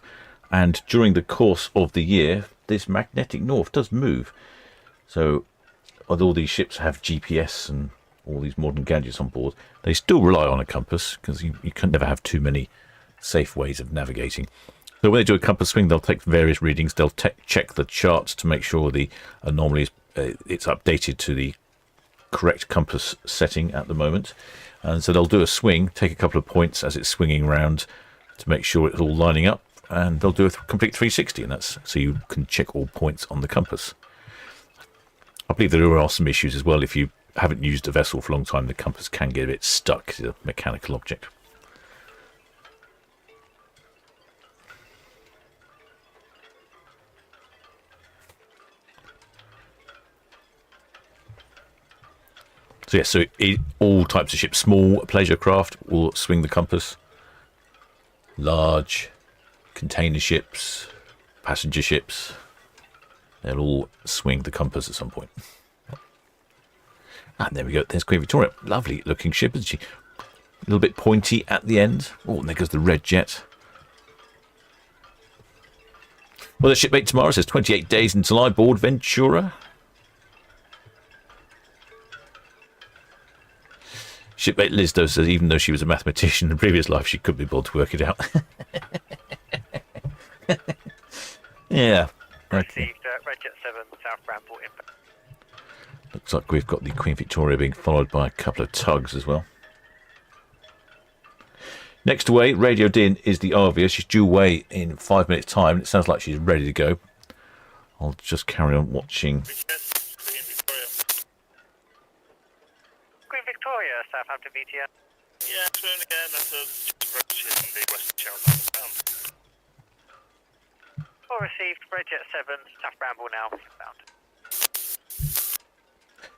And during the course of the year, this magnetic north does move. So, although these ships have GPS and all these modern gadgets on board, they still rely on a compass, because you can never have too many safe ways of navigating. So when they do a compass swing, they'll take various readings. They'll check the charts to make sure the anomaly it's updated to the correct compass setting at the moment. And so they'll do a swing, take a couple of points as it's swinging around to make sure it's all lining up, and they'll do a complete 360, and that's so you can check all points on the compass. I believe there are some issues as well. If you haven't used a vessel for a long time, the compass can get a bit stuck. It's a mechanical object. So yes, all types of ships, small pleasure craft will swing the compass. Large container ships, passenger ships, they'll all swing the compass at some point. And there we go, there's Queen Victoria. Lovely looking ship, isn't she? A little bit pointy at the end. Oh, and there goes the red jet. Well, the shipmate tomorrow says 28 days until I board Ventura. Shipmate Liz, though, says even though she was a mathematician in a previous life, she couldn't be bothered to work it out. Yeah. Okay. Received Red Jet 7, South Bramble inbound. Looks like we've got the Queen Victoria being followed by a couple of tugs as well. Next away, radioed in, is the Arvia. She's due away in 5 minutes' time. It sounds like she's ready to go. I'll just carry on watching. Queen Victoria, Southampton VTM. Yeah, turn again. That's a approach in the Western Shelf outbound. All received, Red Jet 7, South Bramble now inbound.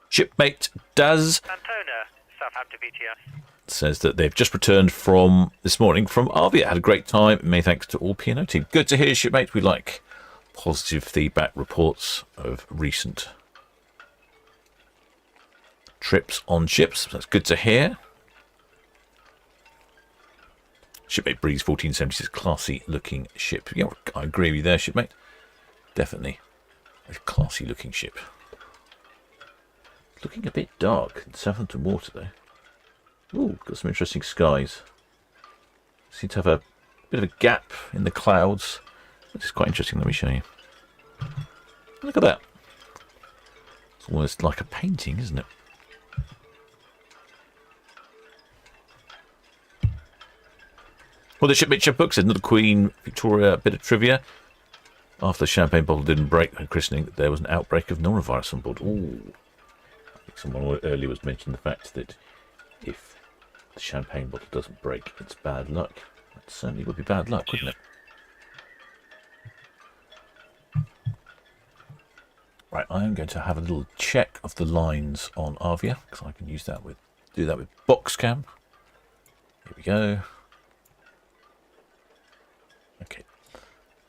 Shipmate Daz Santona, Southampton VTM. says that they've just returned from this morning from Arvia. Had a great time. Many thanks to all P&O team. Good to hear, shipmate. We like positive feedback reports of recent trips on ships. That's good to hear. Shipmate Breeze 1476, classy looking ship. Yeah, I agree with you there, shipmate. Definitely a classy looking ship. It's looking a bit dark in Southampton water though. Ooh, got some interesting skies. Seem to have a bit of a gap in the clouds. This is quite interesting. Let me show you. Look at that. It's almost like a painting, isn't it? Well, the shipmate book said another Queen Victoria bit of trivia. After the champagne bottle didn't break at christening, there was an outbreak of norovirus on board. Ooh. I think someone earlier was mentioning the fact that if the champagne bottle doesn't break, it's bad luck. That certainly would be bad luck, wouldn't it? Right, I am going to have a little check of the lines on Arvia, because I can use that do that with Boxcam. Here we go. Okay.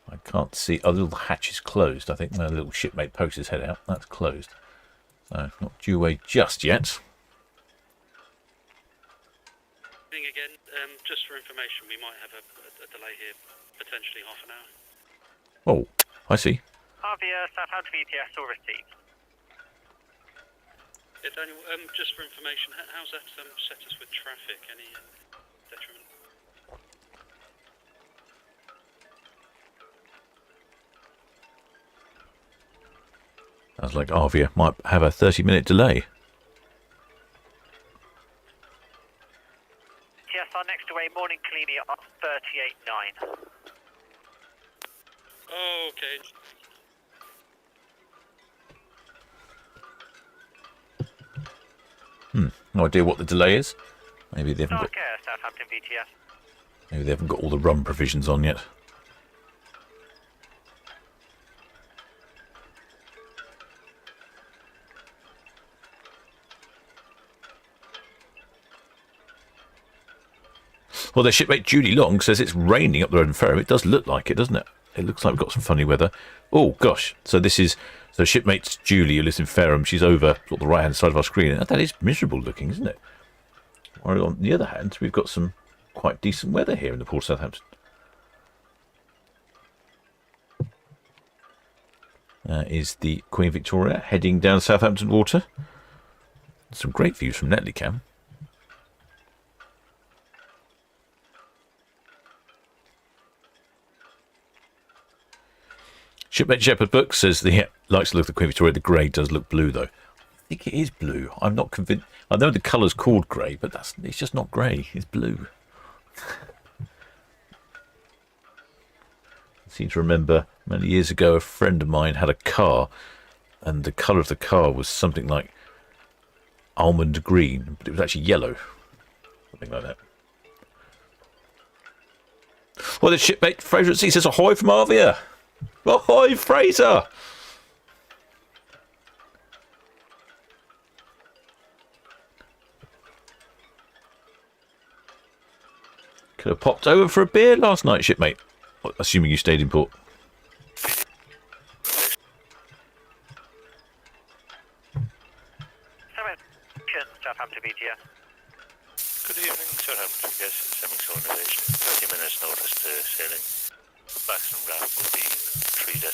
I can't see. Oh, the little hatch is closed. I think my little shipmate pokes his head out. That's closed. So, not due away just yet. Again, just for information, we might have a delay here, potentially half an hour. Oh, I see. Arvia, Southampton VTS, all received. Yeah, Daniel, just for information, how's that set us with traffic? Any detriment? Sounds like Arvia might have a 30-minute delay. Yes, our next away, morning Cornelia up 38.9. Oh, okay. No idea what the delay is. Maybe they haven't got. Southampton VTS. Maybe they haven't got all the rum provisions on yet. Well, their shipmate Judy Long says it's raining up the road in Ferrum. It does look like it, doesn't it? it looks like we've got some funny weather. Oh, gosh. So this is... So shipmate Julie, who lives in Fareham, she's over sort of the right-hand side of our screen. And that is miserable looking, isn't it? While on the other hand, we've got some quite decent weather here in the port of Southampton. Is the Queen Victoria heading down Southampton water. Some great views from Netley Cam. Shipmate Shepherd Book says the likes to look at the Queen Victoria. The grey does look blue though. I think it is blue. I'm not convinced. I know the colour's called grey, but it's just not grey. It's blue. I seem to remember many years ago a friend of mine had a car, and the colour of the car was something like almond green, but it was actually yellow. Something like that. Well, the shipmate Fraser at Sea says ahoy from Arvia. Ahoy, Fraser! Could have popped over for a beer last night, shipmate. Assuming you stayed in port. Southampton VTS. Good evening, Southampton. Yes, Semix Organization. 30 minutes notice to sailing. Maximum draft will be 3.8.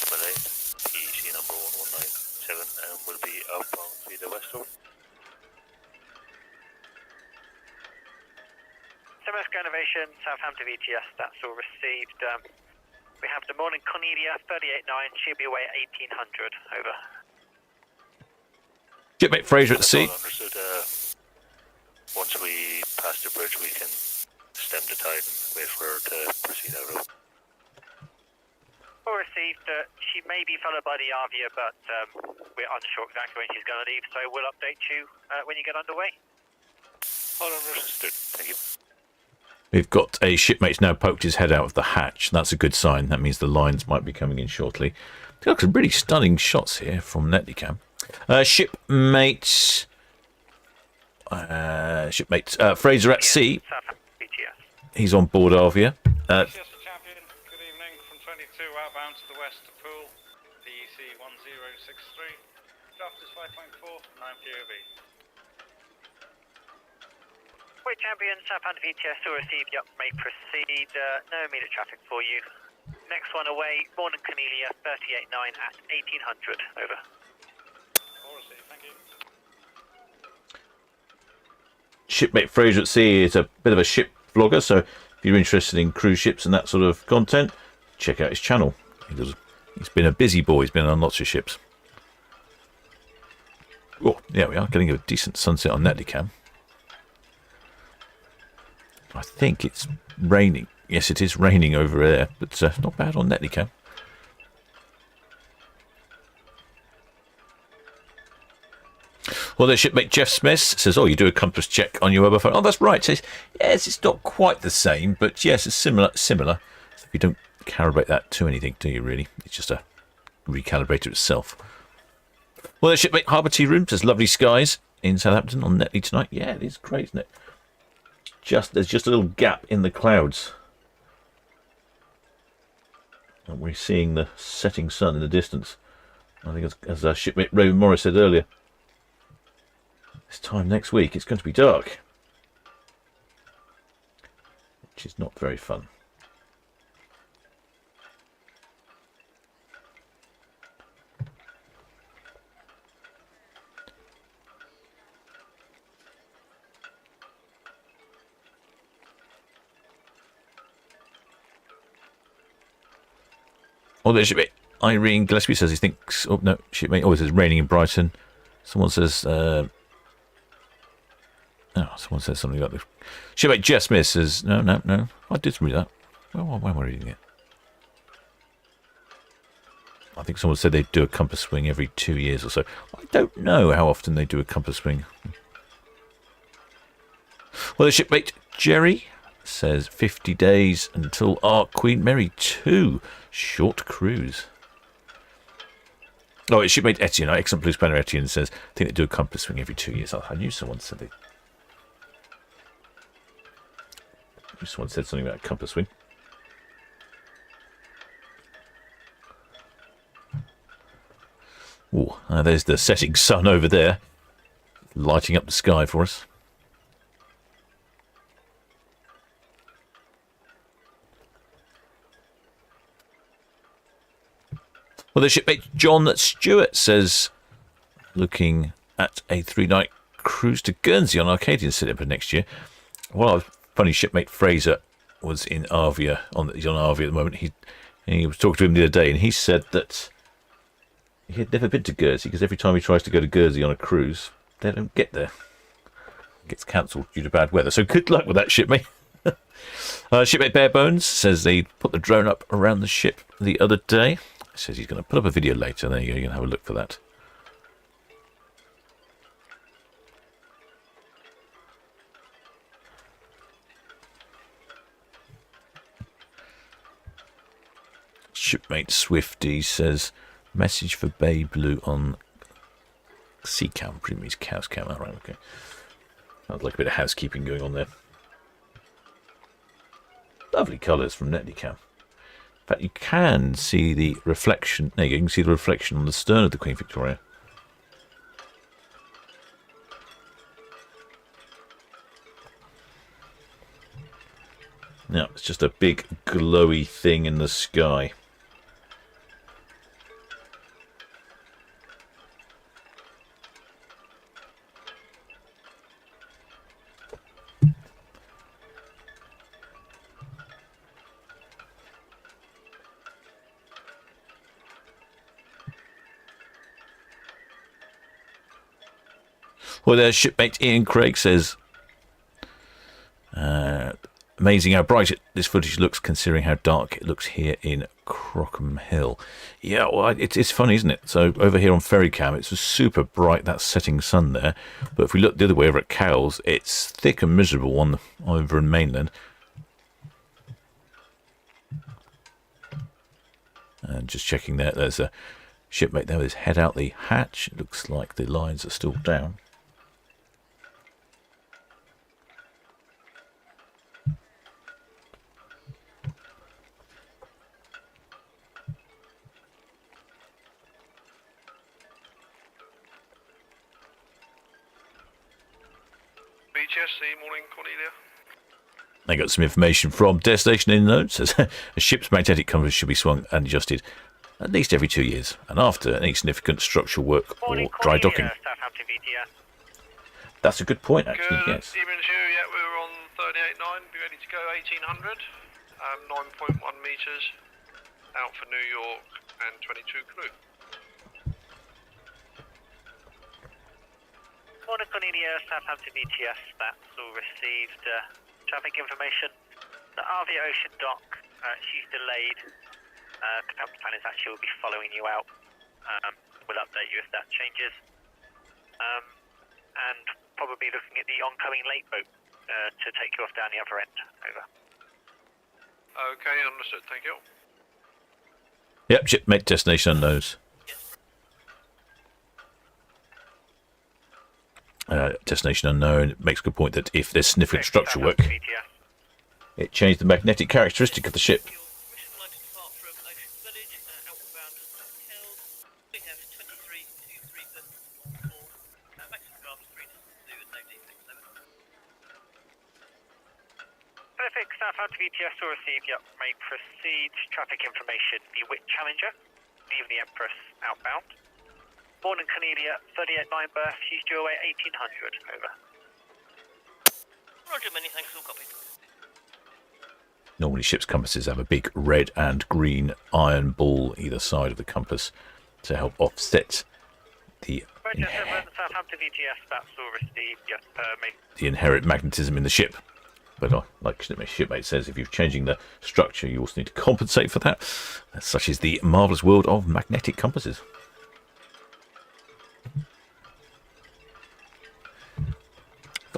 EC number 1197 and will be outbound via the westward. Semix Innovation, Southampton VTS, that's all received. We have the morning Cornelia, 38.9, she'll be away at 1800, over. Shipmate Fraser at Sea. Understood. Once we pass the bridge, we can stem the tide and wait for her to proceed out of. All received. She may be followed by the Arvia, but we're unsure exactly when she's going to leave, so we'll update you when you get underway. All understood. Thank you. We've got a shipmate's now poked his head out of the hatch. That's a good sign. That means the lines might be coming in shortly. Got some really stunning shots here from Netlycam. Shipmate Fraser at Sea. He's on board Arvia. Champion, good evening from 22 outbound to the west to Pool, DEC 1063. Draft is 5.4, 9 POV. Wait, Champion, Southampton VTS will receive, yep, may proceed. No immediate traffic for you. Next one away, morning Cornelia, 38.9 at 1800, over. All received, thank you. Shipmate Fraser at Sea is a bit of a ship vlogger, so if you're interested in cruise ships and that sort of content, check out his channel. He's been a busy boy. He's been on lots of ships. Oh, yeah, we are getting a decent sunset on Netlycam. I think it's raining. Yes, it is raining over there, but not bad on Netlycam. Well, their shipmate Jeff Smith says, oh, you do a compass check on your mobile phone. Oh, that's right. Says, yes, it's not quite the same, but yes, it's similar. So you don't calibrate that to anything, do you, really? It's just a recalibrator itself. Well, their shipmate Harbour Tea Room says, lovely skies in Southampton on Netley tonight. Yeah, it is great, isn't it? There's just a little gap in the clouds. And we're seeing the setting sun in the distance. I think, as our shipmate Raymond Morris said earlier, this time next week it's going to be dark, which is not very fun. Oh, there's shipmate Irene Gillespie says he thinks. Oh no, shipmate. Oh, it says raining in Brighton. Someone says. Someone says something like this. Shipmate Jess Smith says no. I did read that. Well, why am I reading it? I think someone said they'd do a compass swing every 2 years or so. I don't know how often they do a compass swing. Well, the shipmate Jerry says 50 days until our Queen Mary 2 short cruise. Oh, it's shipmate Etienne, excellent blue spanner Etienne says, I think they do a compass swing every 2 years. I knew someone said someone said something about a compass swing. There's the setting sun over there, lighting up the sky for us. Well, the shipmate John Stewart says, looking at a 3-night cruise to Guernsey on Arcadian September next year. Well, funny, shipmate Fraser was in Arvia. He's on Arvia at the moment. He was talking to him the other day, and he said that he had never been to Guernsey because every time he tries to go to Guernsey on a cruise, they don't get there. It gets cancelled due to bad weather. So good luck with that, shipmate. Shipmate Barebones says they put the drone up around the ship the other day. He says he's going to put up a video later. There you go. You can have a look for that. Shipmate Swifty says, message for Bay Blue on Sea Cam. Pretty means Cows Cam. All right, okay. Sounds like a bit of housekeeping going on there. Lovely colours from Netlycam. In fact, you can see the reflection. There you go. You can see the reflection on the stern of the Queen Victoria. Now, it's just a big glowy thing in the sky. Well, their shipmate Ian Craig says, amazing how bright this footage looks considering how dark it looks here in Crockham Hill. Yeah, well, it's funny, isn't it? So over here on Ferry Cam, it's super bright, that setting sun there. But if we look the other way over at Cowes, it's thick and miserable over in mainland. And just checking there, there's a shipmate there with his head out the hatch. It looks like the lines are still down. Morning, Cornelia. I got some information from Destination in Notes. Says a ship's magnetic compass should be swung and adjusted at least every 2 years, and after any significant structural work or dry docking. Southampton VTS. That's a good point, actually. Good Yes. evening to you. Yeah, we're on 38.9. Be ready to go 1800. 9.1 meters out for New York and 22 crew. Morning, Cornelia, Southampton VTS. That's all received. Traffic information. The Arvia Ocean Dock, she's delayed. The company plan is actually will be following you out. We'll update you if that changes. And probably looking at the oncoming late boat to take you off down the other end. Over. Okay, understood. Thank you. Yep, shipmate destination unknowns. Destination unknown makes a good point that if there's significant structural work, it changed the magnetic characteristic of the ship. Perfect. Southampton VTS will receive. Yep, may proceed. Traffic information. The Wit Challenger, leaving the Empress outbound. Morning, Cornelia, 38.9 berth, she's due away 1800, over. Roger, many thanks, all copy. Normally ships' compasses have a big red and green iron ball either side of the compass to help offset the Southampton VTS, that's all received, yes, the inherent magnetism in the ship. But like shipmate says, if you're changing the structure, you also need to compensate for that. Such is the marvellous world of magnetic compasses.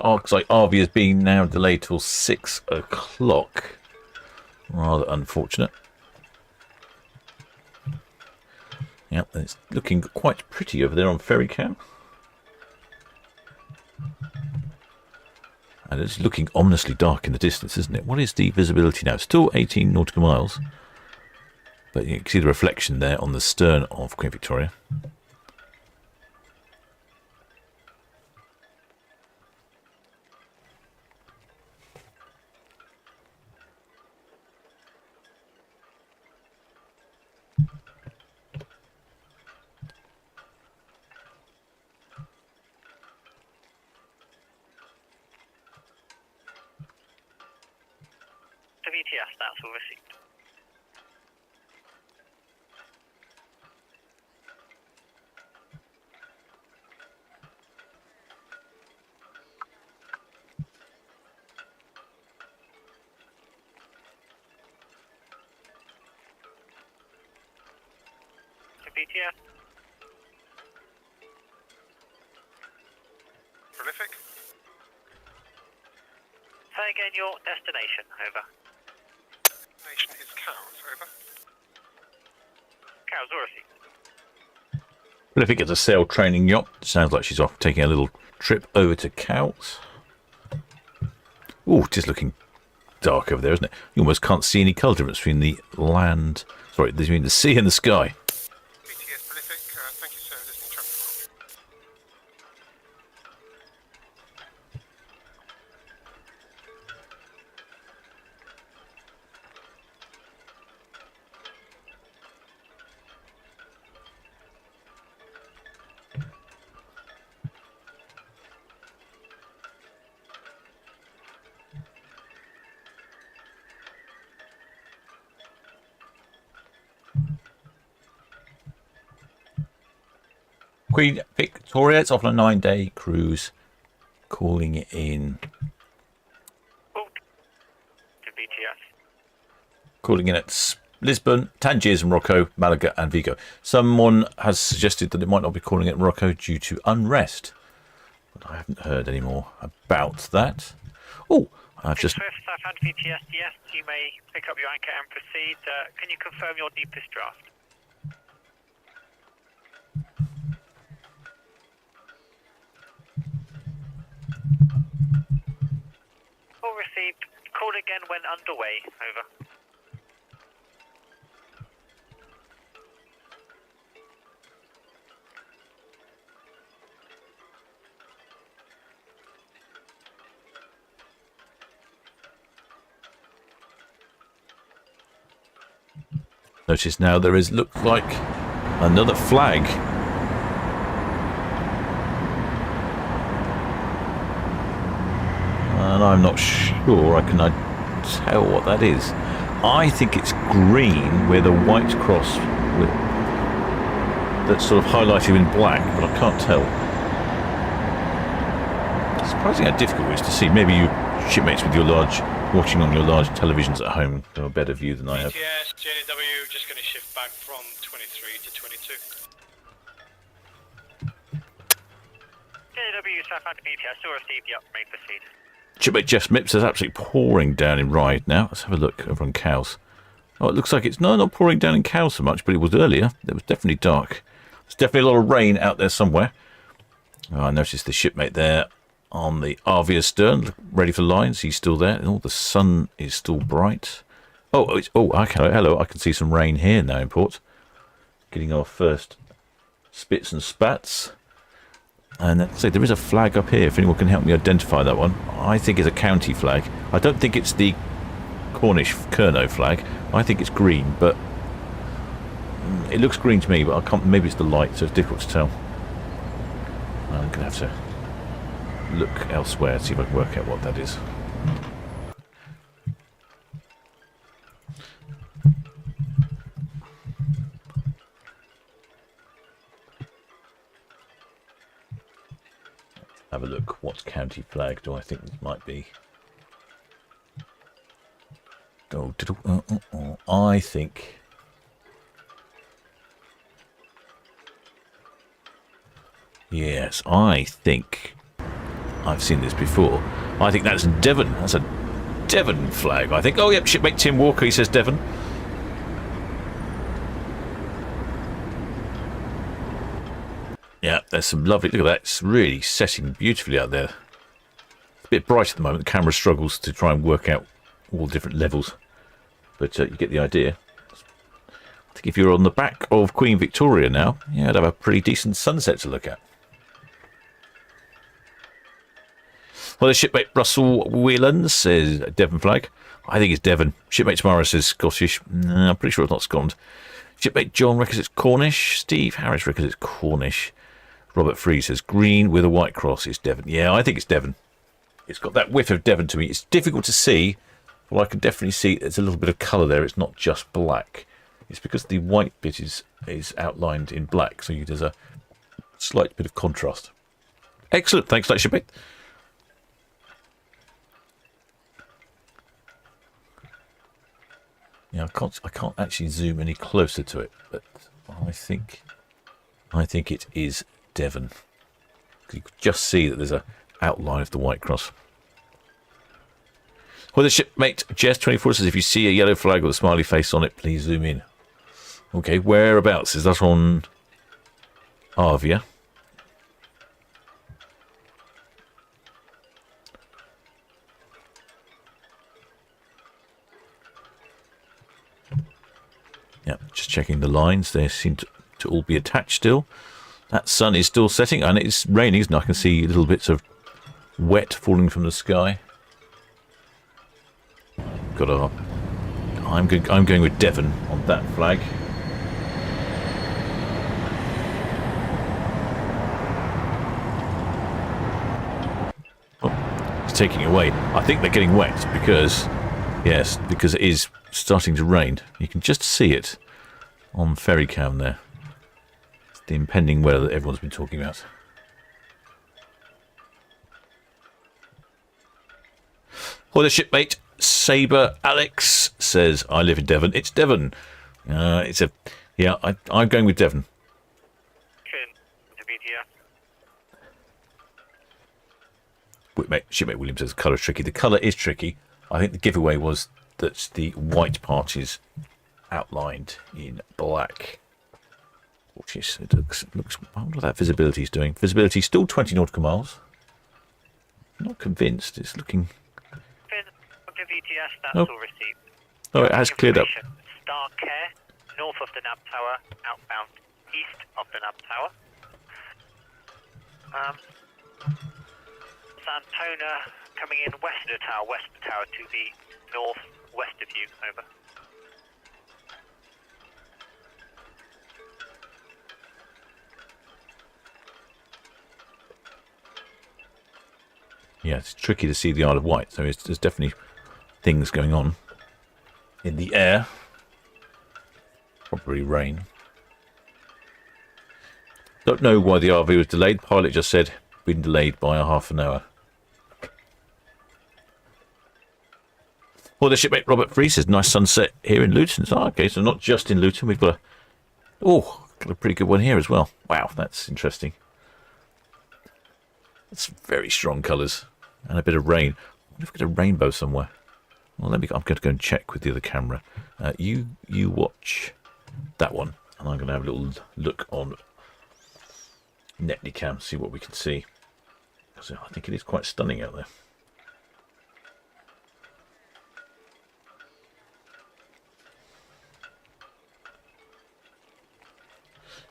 Looks like Arvia is being now delayed till 6 o'clock. Rather unfortunate. Yeah, it's looking quite pretty over there on Ferry Cam. And it's looking ominously dark in the distance, isn't it? What is the visibility now? Still 18 nautical miles. But you can see the reflection there on the stern of Queen Victoria. BTS, that's all received. BTS. Prolific. Say again your destination, over. Nation is Cows, over. Cows, all received. Prolific is a sail training yacht. Sounds like she's off taking a little trip over to Cowes. Oh, it is looking dark over there, isn't it? You almost can't see any colour difference between the land, sorry, between the sea and the sky. BTS Prolific, thank you, sir. Listening traffic. Queen Victoria, it's off on a 9-day cruise, calling it in. Oh, to BTS. Calling in at Lisbon, Tangiers, Morocco, Malaga, and Vigo. Someone has suggested that it might not be calling it Morocco due to unrest, but I haven't heard any more about that. Oh, I've just. Swift, Southampton BTS, yes, you may pick up your anchor and proceed. Can you confirm your deepest draft? All received. Call again when underway. Over. Notice now there is, looks like, another flag. And I'm not sure I can tell what that is. I think it's green with a white cross that's sort of highlighted in black, but I can't tell. It's surprising how difficult it is to see. Maybe you shipmates with your watching on your large televisions at home have a better view than I have. BTS, JW, just going to shift back from 23 to 22. JW, Southampton BTS, still received. Yep, may proceed. Shipmate Jeff Mips is absolutely pouring down in Ryde now. Let's have a look over on Cowes. Oh, it looks like it's not pouring down in Cowes so much, but it was earlier. It was definitely dark. There's definitely a lot of rain out there somewhere. Oh, I noticed the shipmate there on the Arvia stern, ready for lines. He's still there. Oh, the sun is still bright. Oh, okay. Hello. I can see some rain here now in port. Getting our first spits and spats. And let's say there is a flag up here, if anyone can help me identify that one. I think it's a county flag. I don't think it's the Cornish Kerno flag. I think it's green, but it looks green to me, but I can't. Maybe it's the light, so it's difficult to tell. I'm going to have to look elsewhere, see if I can work out what that is. Have a look. What county flag do I think this might be? I think. Yes, I think I've seen this before. I think that's Devon. That's a Devon flag, I think. Oh, yep, shipmate Tim Walker, he says Devon. Yeah, there's some lovely... Look at that. It's really setting beautifully out there. It's a bit bright at the moment. The camera struggles to try and work out all different levels. But you get the idea. I think if you're on the back of Queen Victoria now, yeah, I'd have a pretty decent sunset to look at. Well, the shipmate Russell Whelan says Devon flag. I think it's Devon. Shipmate Tamara says Scottish. No, I'm pretty sure it's not Scotland. Shipmate John reckons it's Cornish. Steve Harris reckons it's Cornish. Robert Free says green with a white cross is Devon. Yeah, I think it's Devon. It's got that whiff of Devon to me. It's difficult to see Well, I can definitely see there's a little bit of colour there. It's not just black. It's because the white bit is outlined in black, so there's a slight bit of contrast. Excellent. Thanks, that should be. Yeah, I can't actually zoom any closer to it, but I think it is Devon. You can just see that there's a outline of the White Cross. Well, the shipmate Jess24 says, if you see a yellow flag with a smiley face on it, please zoom in. Okay, whereabouts? Is that on Arvia? Yeah, just checking the lines. They seem to all be attached still. That sun is still setting, and it's raining, and I can see little bits of wet falling from the sky. I'm going with Devon on that flag. Oh, it's taking away. I think they're getting wet because, yes, because it is starting to rain. You can just see it on ferry cam there. It's the impending weather that everyone's been talking about. Well, the shipmate Sabre Alex says, I live in Devon. It's Devon. I'm going with Devon. Shipmate Williams says the colour is tricky. The colour is tricky. I think the giveaway was that the white part is outlined in black. Which is, it looks, I wonder what that visibility is doing. Visibility still 20 nautical miles. Not convinced. It's looking... VTS, that's Oh. all received. Oh, it has cleared up. Star Care, north of the NAB Tower, outbound east of the NAB Tower. Santona coming in west of the tower to the north-west of you, over. Yeah, it's tricky to see the Isle of Wight, so there's definitely things going on in the air. Probably rain. Don't know why the RV was delayed. Pilot just said been delayed by a half an hour. Well, the shipmate Robert Free says nice sunset here in Luton. Oh, okay, so not just in Luton, we've got a pretty good one here as well. Wow, that's interesting. That's very strong colours and a bit of rain. I wonder if we get a rainbow somewhere. Well, I'm going to go and check with the other camera. You watch that one, and I'm going to have a little look on Netlycam, see what we can see. Because I think it is quite stunning out there.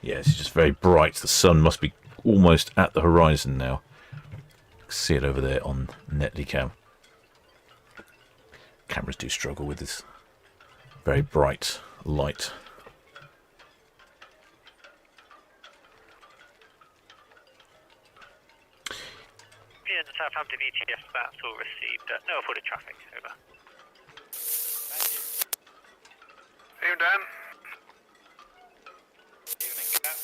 Yeah, it's just very bright. The sun must be almost at the horizon now. See it over there on Netlycam. Cameras do struggle with this very bright light. Yeah, the Southampton VTS, that's all received. No further traffic, over. Hey, Dan. Evening, Cap.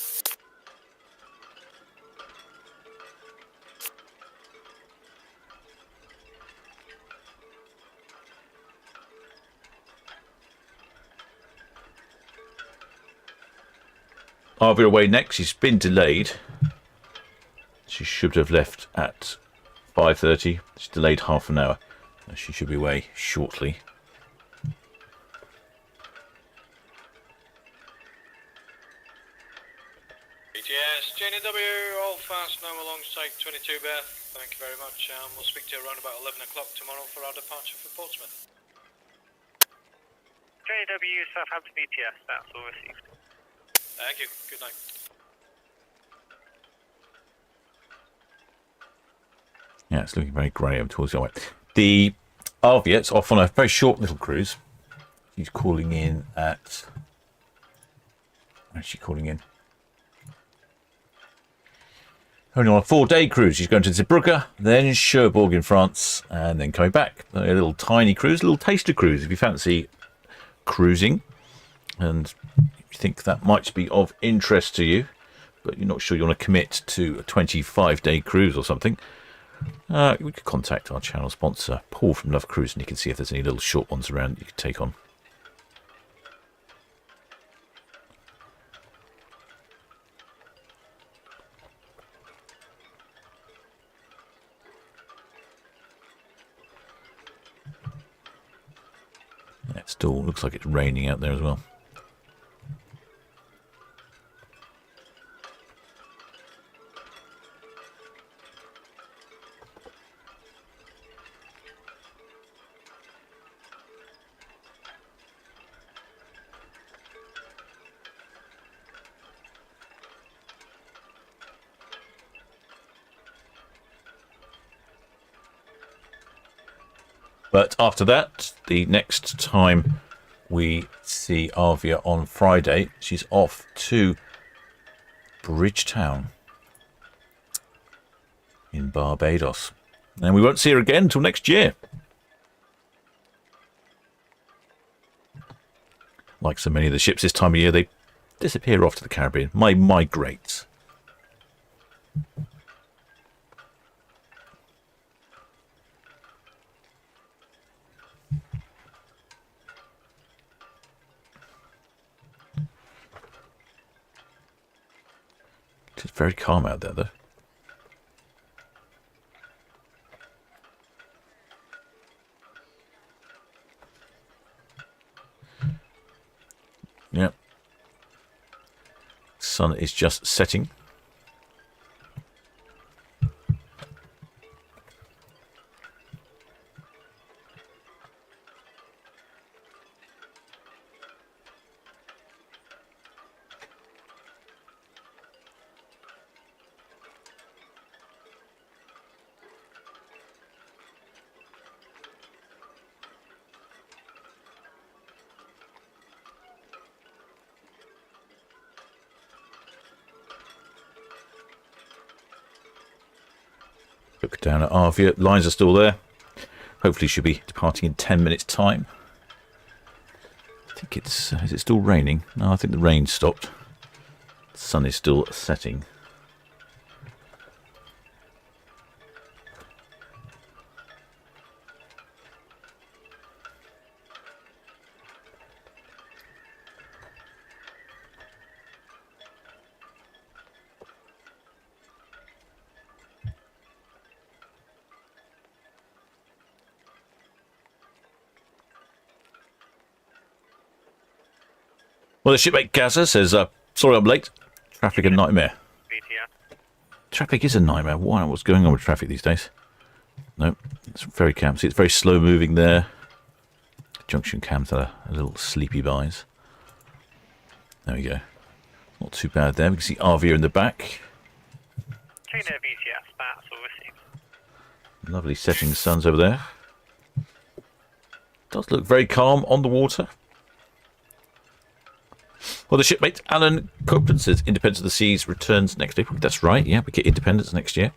Arvia away next. She's been delayed. She should have left at 5:30. She's delayed half an hour. She should be away shortly. BTS, JNW, all fast now alongside 22 Beth. Thank you very much. We'll speak to you around about 11 o'clock tomorrow for our departure for Portsmouth. JW, Southampton VTS, that's all received. Thank you. Good night. Yeah, it's looking very grey over towards the way. The Arvia's off on a very short little cruise. She's calling in at... Where's she calling in? Only on a 4-day cruise. She's going to Zeebrugge, then Cherbourg in France, and then coming back. A little tiny cruise, a little taster cruise if you fancy cruising. And you think that might be of interest to you, but you're not sure you want to commit to a 25-day cruise or something, we could contact our channel sponsor, Paul from Love Cruise, and you can see if there's any little short ones around that you could take on. It still looks like it's raining out there as well. But after that, the next time we see Arvia on Friday, she's off to Bridgetown in Barbados. And we won't see her again until next year. Like so many of the ships this time of year, they disappear off to the Caribbean, migrate. It's very calm out there, though. Yeah. Sun is just setting. Look down at Arvia. Lines are still there. Hopefully she'll be departing in 10 minutes' time. I think it's... is it still raining? No, I think the rain stopped. The sun is still setting. Well, the shipmate Gaza says, sorry I'm late. Traffic a nightmare. Traffic is a nightmare. What's going on with traffic these days? No, it's very calm. See, it's very slow moving there. Junction cam's a little sleepy buys. There we go. Not too bad there. We can see Arvia in the back. Lovely setting suns over there. Does look very calm on the water. Well, the shipmate Alan Copeland says Independence of the Seas returns next April. That's right, yeah, we get Independence next year.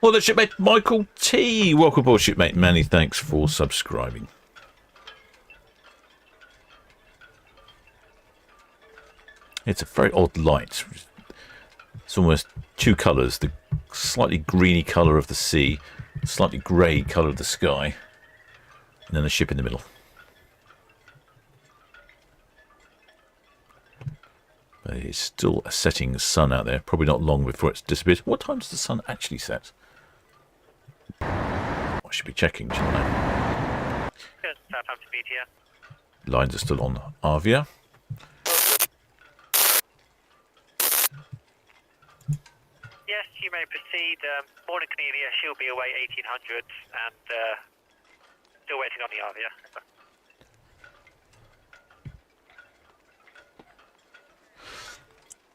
Well, the shipmate Michael T. Welcome aboard, shipmate. Many thanks for subscribing. It's a very odd light. It's almost two colours. The slightly greeny colour of the sea, slightly grey colour of the sky, and then a ship in the middle. But it's still a setting sun out there. Probably not long before it's disappeared. What time does the sun actually set? I should be checking, shouldn't I? Good, Southampton BTR. Lines are still on Arvia. Yes, you may proceed. Morning, Cornelia. She'll be away 1800 and still waiting on the Arvia.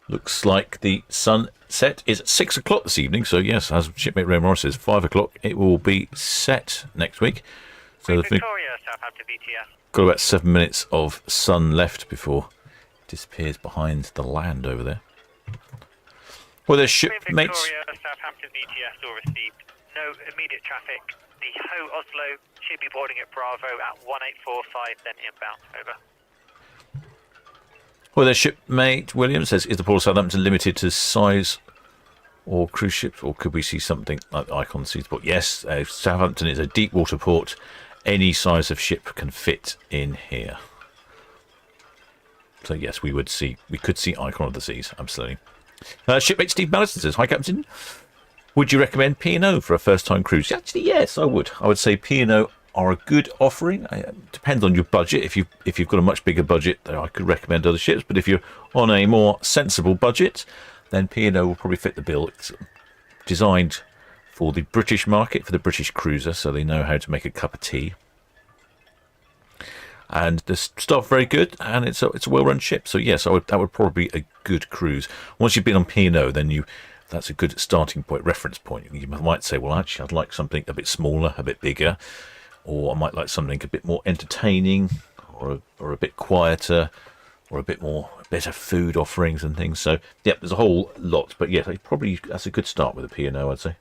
Looks like the sunset is at 6 o'clock this evening. So yes, as shipmate Ray Morris says, 5 o'clock it will be set next week. So Victoria, Southampton VTS. got about 7 minutes of sun left before it disappears behind the land over there. Well, there's shipmates. Victoria, Southampton VTS all received. No immediate traffic. The Ho Oslo should be boarding at Bravo at 1845, then inbound. Over. Well, their shipmate William says, is the Port of Southampton limited to size or cruise ships, or could we see something like the Icon Seaport? Yes, Southampton is a deep water port. Any size of ship can fit in here. So yes, we could see Icon of the Seas, absolutely. Shipmate Steve Mallison says, hi Captain, would you recommend P&O for a first-time cruise? Actually, yes, I would. I would say P&O are a good offering. Depends on your budget. If you've got a much bigger budget, then I could recommend other ships. But if you're on a more sensible budget, then P&O will probably fit the bill. It's designed for the British market, for the British cruiser, so they know how to make a cup of tea. And the staff very good, and it's a well-run ship. So yes, that would probably be a good cruise. Once you've been on P&O, then that's a good starting point, reference point. You might say, well, actually, I'd like something a bit smaller, a bit bigger. Or I might like something a bit more entertaining, or a bit quieter, or a bit more better food offerings and things. So yeah, there's a whole lot. But yeah, that's a good start with a P&O, I'd say.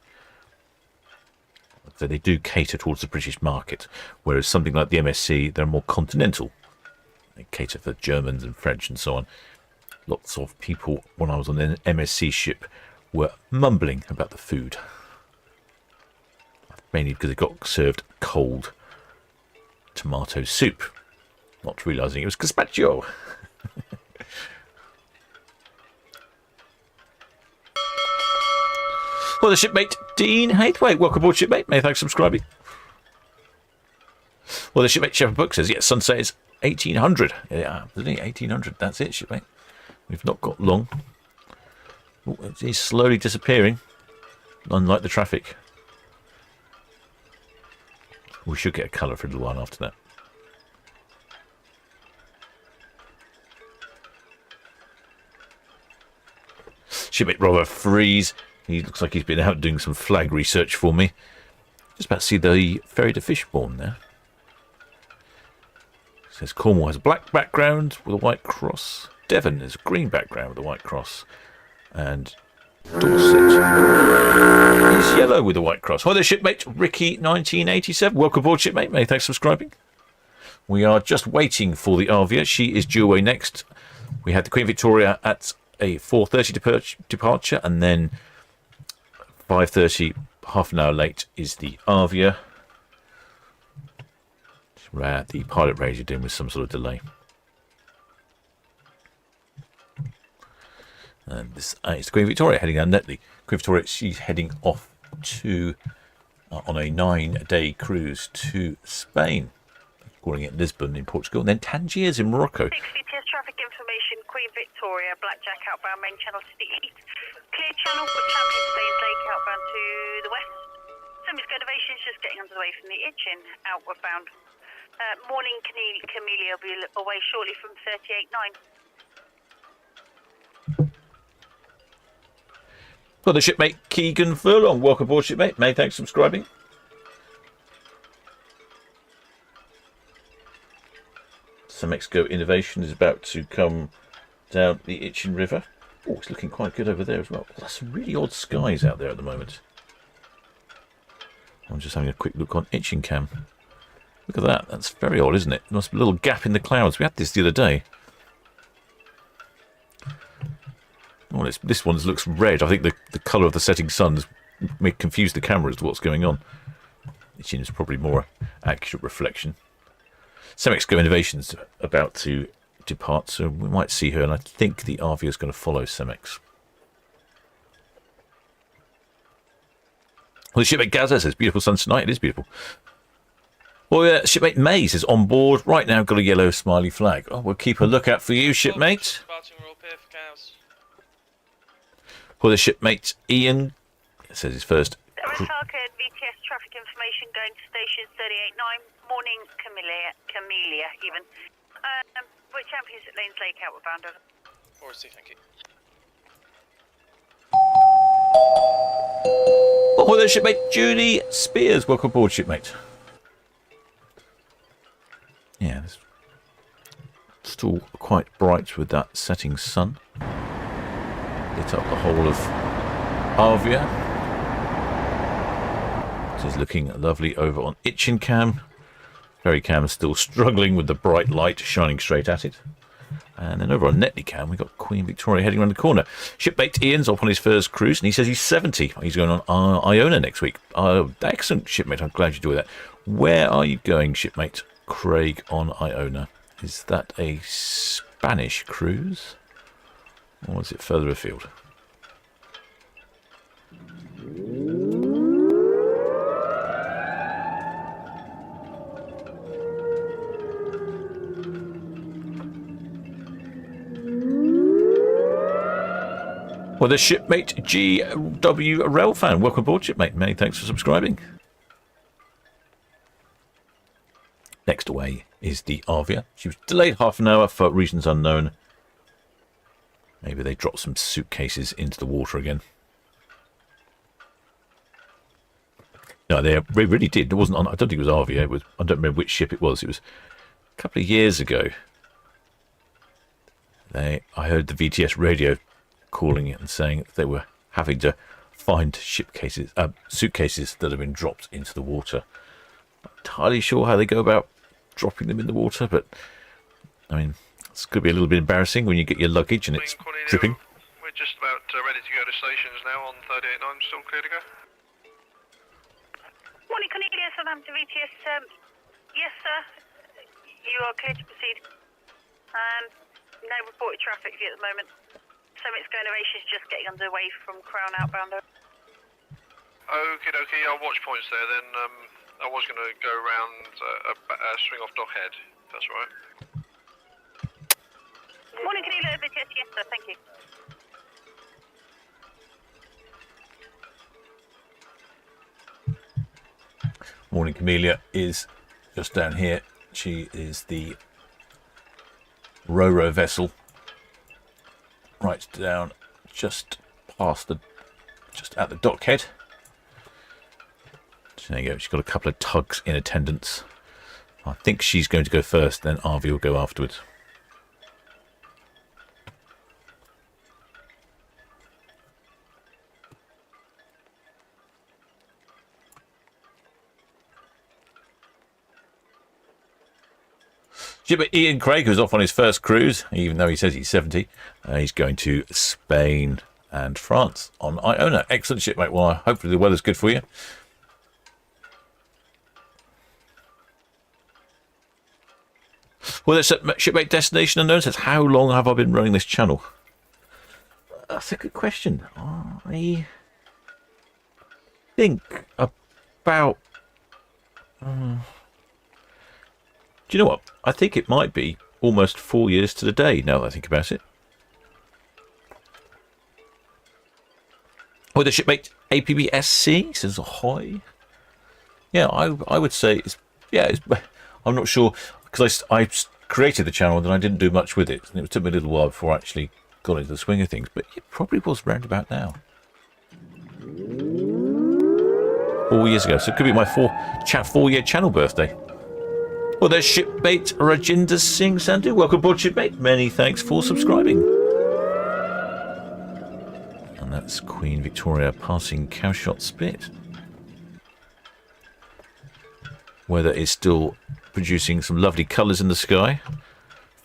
So they do cater towards the British market, whereas something like the MSC, they're more continental. They cater for Germans and French and so on. Lots of people, when I was on an MSC ship, were mumbling about the food. Mainly because it got served cold tomato soup, not realising it was gazpacho. Well, the shipmate Dean Hathwaite, welcome aboard, shipmate. Many thanks for subscribing. Well, the shipmate Shepherd Book says, yes, sunset is 1800. Yeah, isn't it? 1800. That's it, shipmate. We've not got long. Oh, it is slowly disappearing, unlike the traffic. We should get a colour for a little while after that. Shipmate Robert Freeze. He looks like he's been out doing some flag research for me. Just about to see the ferry to Fishbourne there. It says Cornwall has a black background with a white cross. Devon has a green background with a white cross. And Dorset is yellow with a white cross. Hi there, shipmate Ricky 1987. Welcome aboard, shipmate. Many thanks for subscribing. We are just waiting for the Arvia. She is due away next. We had the Queen Victoria at a 4:30 departure, and then 5:30, half an hour late, is the Arvia. The pilot radio doing with some sort of delay. And this is the Queen Victoria heading down Netley. Queen Victoria, she's heading off to on a 9-day cruise to Spain, calling it Lisbon in Portugal, and then Tangiers in Morocco. 6 VTS traffic information, Queen Victoria, Blackjack outbound main channel to the east. Clear channel for Champion Staines Lake outbound to the west. Semi Scotivation's just getting underway from the Itchin, outward bound. Morning, Camellia will be away shortly from 38.9. Well, the shipmate Keegan Furlong, welcome aboard, shipmate. Many thanks for subscribing. Some Mexico Innovation is about to come down the Itchin River. Oh, it's looking quite good over there as well. There's some really odd skies out there at the moment. I'm just having a quick look on Itchin Cam. Look at that. That's very odd, isn't it? Nice little gap in the clouds. We had this the other day. Oh, this one looks red. I think the colour of the setting sun may confuse the camera as to what's going on. Itchin is probably more accurate reflection. Semexco Innovations about to depart, so we might see her, and I think the Arvia is going to follow Semex. Well, the shipmate Gaza says, beautiful sun tonight. It is beautiful. Well, shipmate May says, on board right now, got a yellow smiley flag. Oh, we'll keep a lookout for you, shipmate. For the shipmate Ian, it says his first. Resarca VTS traffic information going to station 38.9. Morning, Camellia even. Which champions at Lanes Lake outward bound over? Forest, thank you. For the shipmate Julie Spears, welcome aboard, shipmate. Yeah, it's still quite bright with that setting sun. Lit up the whole of Arvia. It is looking lovely over on Itchingham. Ferrycam is still struggling with the bright light shining straight at it. And then over on Netleycam, we've got Queen Victoria heading around the corner. Shipmate Ian's off on his first cruise, and he says he's 70. He's going on Iona next week. Excellent, shipmate. I'm glad you do that. Where are you going, shipmate Craig, on Iona? Is that a Spanish cruise? Or is it further afield? Well, the shipmate GW Rail fan. Welcome aboard, shipmate. Many thanks for subscribing. Next away is the Arvia. She was delayed half an hour for reasons unknown. Maybe they dropped some suitcases into the water again. No, they really did. It wasn't on. I don't think it was Arvia. It was. I don't remember which ship it was. It was a couple of years ago. I heard the VTS radio calling it and saying that they were having to find suitcases that have been dropped into the water. Not entirely sure how they go about dropping them in the water, but I mean, it's going to be a little bit embarrassing when you get your luggage and it's dripping. We're just about ready to go to stations now on 38.9, still clear to go. Morning, Cornelia, Southampton VTS. Yes, sir. You are clear to proceed. No reported traffic here at the moment. Summit's going ovations just getting underway from Crown outbound. Okie dokie, I'll watch points there then. I was going to go around swing off Dockhead, if that's all right. Morning, Cornelia, VTS. Yes, sir, thank you. Morning, Camellia is just down here. She is the Ro-Ro vessel. Right down, just at the dockhead. So there you go. She's got a couple of tugs in attendance. I think she's going to go first, then Arvia will go afterwards. But Ian Craig, who's off on his first cruise, even though he says he's 70, he's going to Spain and France on Iona. Excellent shipmate. Well, hopefully the weather's good for you. Well, that's shipmate destination unknown. Says, how long have I been running this channel? That's a good question. I think about... Do you know what? I think it might be almost 4 years to the day, now that I think about it. Oh, the shipmate APBSC says ahoy. Yeah, I would say it's... Yeah, I'm not sure, because I created the channel and I didn't do much with it. And it took me a little while before I actually got into the swing of things. But it probably was round about now. 4 years ago. So it could be my 4-year channel birthday. Well, there's shipmate Rajinder Singh Sandhu. Welcome aboard, shipmate. Many thanks for subscribing. And that's Queen Victoria passing Cowshot Spit. Weather is still producing some lovely colours in the sky.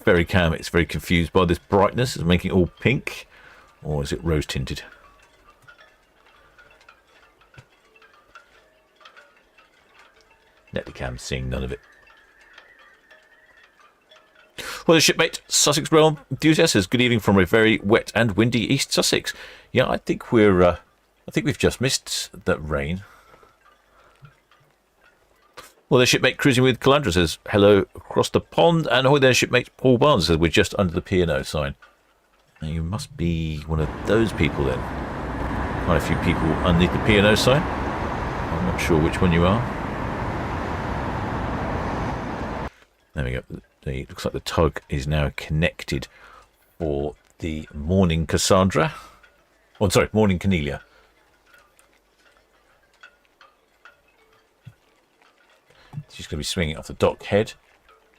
Ferrycam, it's very confused by this brightness. It's making it all pink. Or is it rose tinted? Netleycam seeing none of it. Well, the shipmate Sussex Rail enthusiast says, good evening from a very wet and windy East Sussex. Yeah, I think we've just missed that rain. Well, their shipmate cruising with Calandra says, hello across the pond. And ahoy there, shipmate Paul Barnes says, we're just under the P&O sign. Now, you must be one of those people then. Quite a few people underneath the P&O sign. I'm not sure which one you are. There we go. It looks like the tug is now connected for the morning Cassandra. Oh, sorry, morning Cornelia. She's going to be swinging off the dock head.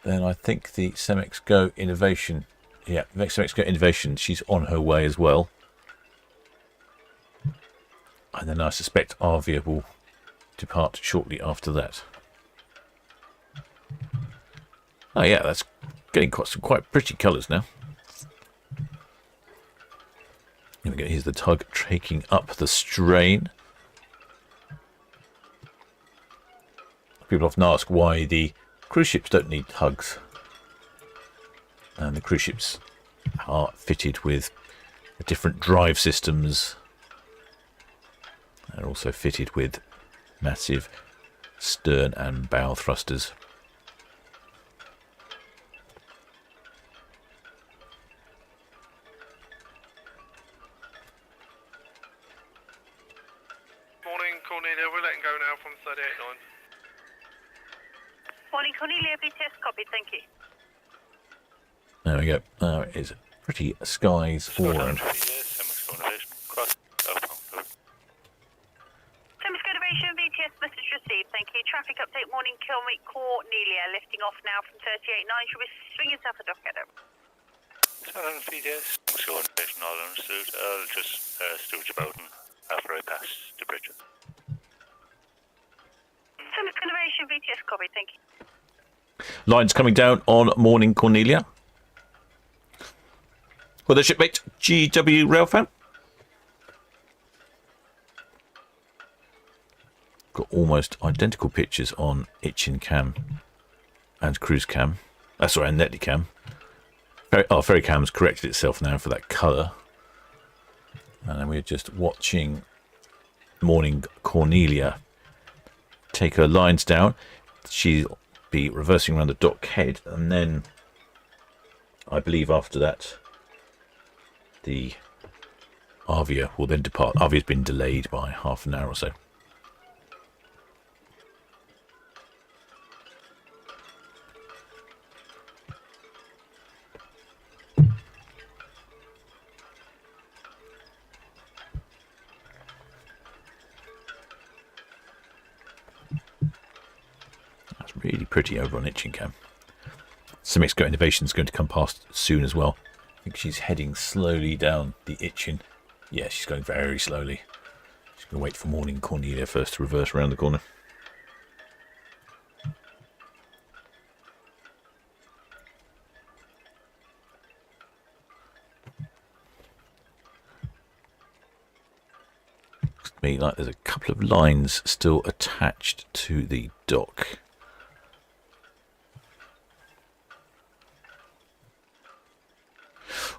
Then I think the Cemex Go Innovation. Yeah, Cemex Go Innovation. She's on her way as well. And then I suspect Arvia will depart shortly after that. Oh yeah, that's getting some quite pretty colours now. Here we go. Here's the tug taking up the strain. People often ask why the cruise ships don't need tugs. And the cruise ships are fitted with different drive systems. They're also fitted with massive stern and bow thrusters. Morning, Cornelia. We're letting go now from 38.9. Morning, Cornelia. BTS copy. Thank you. There we go. Now it is pretty skies all around. BTS message received, thank you. Traffic update, morning, Cornelia, lifting off now from 38.9. Should we swing us off a dock header? BTS, coordination, all understood. I'll just steward about after I pass the bridge. Summit Conservation, BTS copy, thank you. Lines coming down on morning Cornelia. With the shipmate GW Railfan. Got almost identical pictures on Itchin Cam and Cruise Cam. Sorry, and Netley Cam. Ferry Cam's corrected itself now for that colour. And we're just watching morning Cornelia take her lines down. She'll be reversing around the dock head, and then I believe after that the Arvia will then depart. Arvia's been delayed by half an hour or so. That's really pretty over on Itchin Cam. Cemex Go Innovation is going to come past soon as well. I think she's heading slowly down the Itchin. Yeah, she's going very slowly. She's going to wait for morning Cornelia first to reverse around the corner. Looks to me like there's a couple of lines still attached to the dock.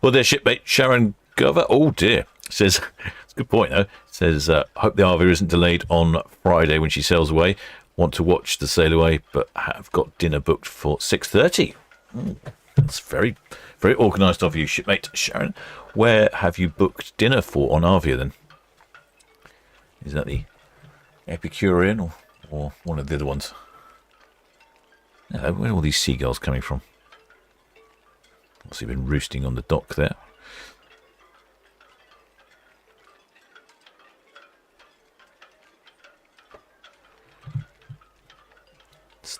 Well, their shipmate Sharon Gover, oh dear, says, it's a good point though, says, hope the Arvia isn't delayed on Friday when she sails away. Want to watch the sail away, but have got dinner booked for 6:30. That's very, very organised of you, shipmate Sharon. Where have you booked dinner for on Arvia then? Is that the Epicurean or one of the other ones? Where are all these seagulls coming from? Obviously been roosting on the dock there.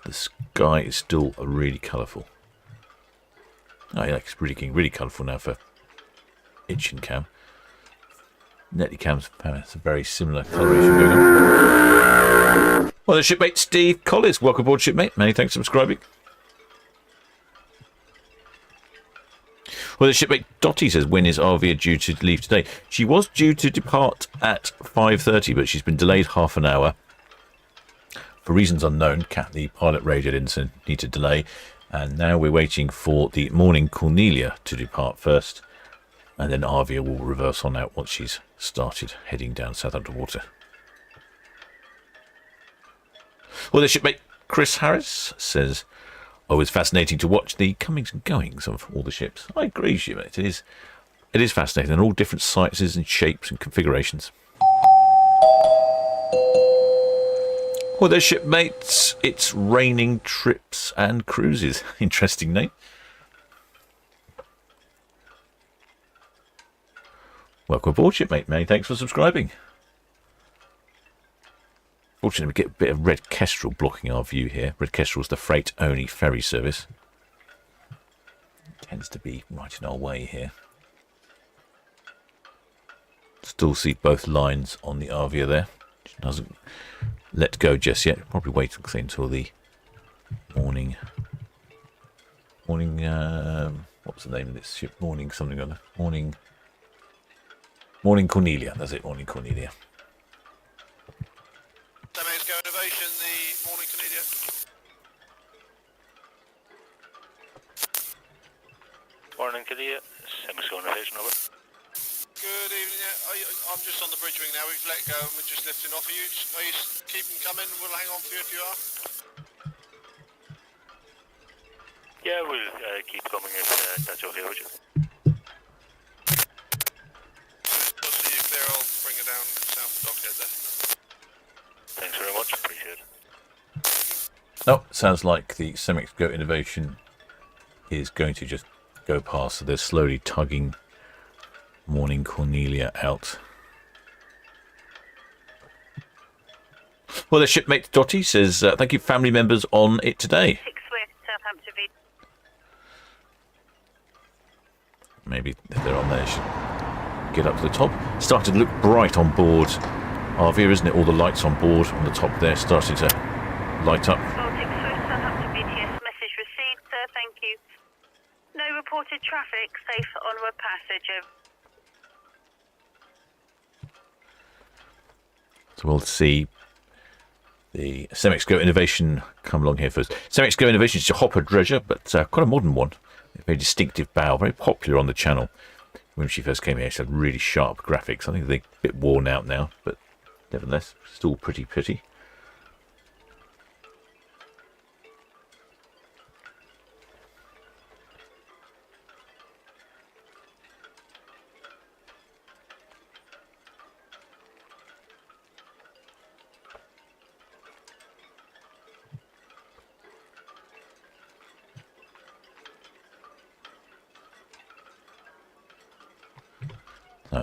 The sky is still really colourful. Oh yeah, it's really colourful now for Itchin Cam. Netley Cam's a very similar coloration going on. Well, the shipmate Steve Collis, welcome aboard, shipmate. Many thanks for subscribing. Well, the shipmate Dottie says, when is Arvia due to leave today? She was due to depart at 5:30, but she's been delayed half an hour. For reasons unknown, the pilot radio didn't need to delay. And now we're waiting for the morning Cornelia to depart first. And then Arvia will reverse on out once she's started heading down Southampton water. Well, the shipmate Chris Harris says, oh, it's fascinating to watch the comings and goings of all the ships. I agree, shipmate. It is fascinating. They're all different sizes and shapes and configurations. Well, there's shipmates. It's raining trips and cruises. Interesting name. Welcome aboard, shipmate. Many thanks for subscribing. Fortunately, we get a bit of Red Kestrel blocking our view here. Red Kestrel's the freight-only ferry service. It tends to be right in our way here. Still see both lines on the Arvia there. She doesn't let go just yet. Probably wait until the morning. What's the name of this ship? Morning something or other. Morning Cornelia. That's it. Morning Cornelia. Semis go innovation. The Morning Cornelia. Morning, Cornelia. Semis go innovation, over. Good evening. I'm just on the bridge wing now. We've let go and we're just lifting off. Are you keeping coming? We'll hang on for you if you are. Yeah, we'll keep coming if that's okay with you. We'll see you clear. I'll bring it down south dockhead there. Thanks very much. Appreciate it. Oh, sounds like the Semix Go Innovation is going to just go past. So they're slowly tugging Morning Cornelia out. Well, the shipmate Dottie says, thank you, family members on it today. 6 Swift, Southampton V. Maybe if they're on there, should get up to the top. Started to look bright on board Arvia, isn't it? All the lights on board on the top there started to light up. Baltic Swift, Southampton BTS, message received, sir, thank you. No reported traffic, safe onward passage. So we'll see the Semix Go Innovation come along here first. Semix Go Innovation is a hopper dredger, but quite a modern one. A very distinctive bow, very popular on the channel. When she first came here, she had really sharp graphics. I think they're a bit worn out now, but nevertheless, still pretty pretty.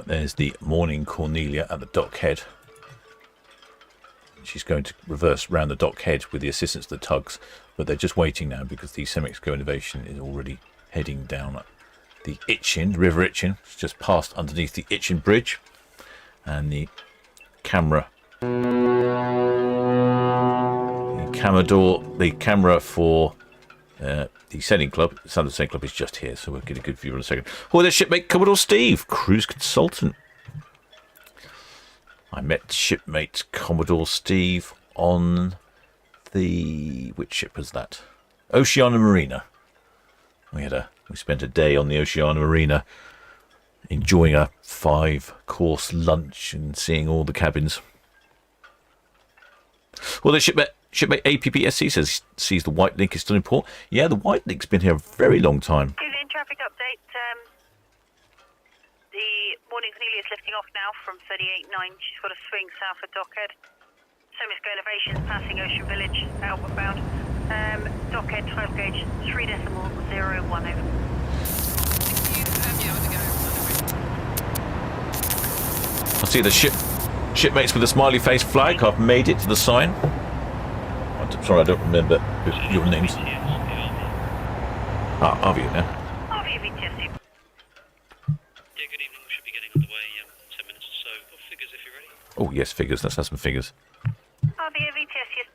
There's the Morning Cornelia at the dock head. She's going to reverse round the dock head with the assistance of the tugs, but they're just waiting now because the Semix Go Innovation is already heading down the Itchen, River Itchen. It's just passed underneath the Itchen Bridge, and the camera for the Sailing Club, Southern Sailing Club, is just here, so we'll get a good view in a second. Oh, there's shipmate Commodore Steve, cruise consultant. I met shipmate Commodore Steve on the... which ship was that? Oceania Marina. We spent a day on the Oceania Marina enjoying a 5-course lunch and seeing all the cabins. Well, the shipmate APPSC sees the White Link is still in port. Yeah, the White Link's been here a very long time. In traffic update, the Morning Cornelia is lifting off now from 38.9. She's got a swing south of Dockhead. Semix Go Innovations passing Ocean Village, outward bound. Dockhead type gauge 3.01 over. I see the shipmates with the smiley face flag. I've made it to the sign. I'm sorry, I don't remember your names. Arvia now. Arvia VTS. Yeah, good evening. We should be getting underway 10 minutes or so. Got figures if you're ready. Oh, yes, figures. Let's have some figures. Arvia VTS, yes.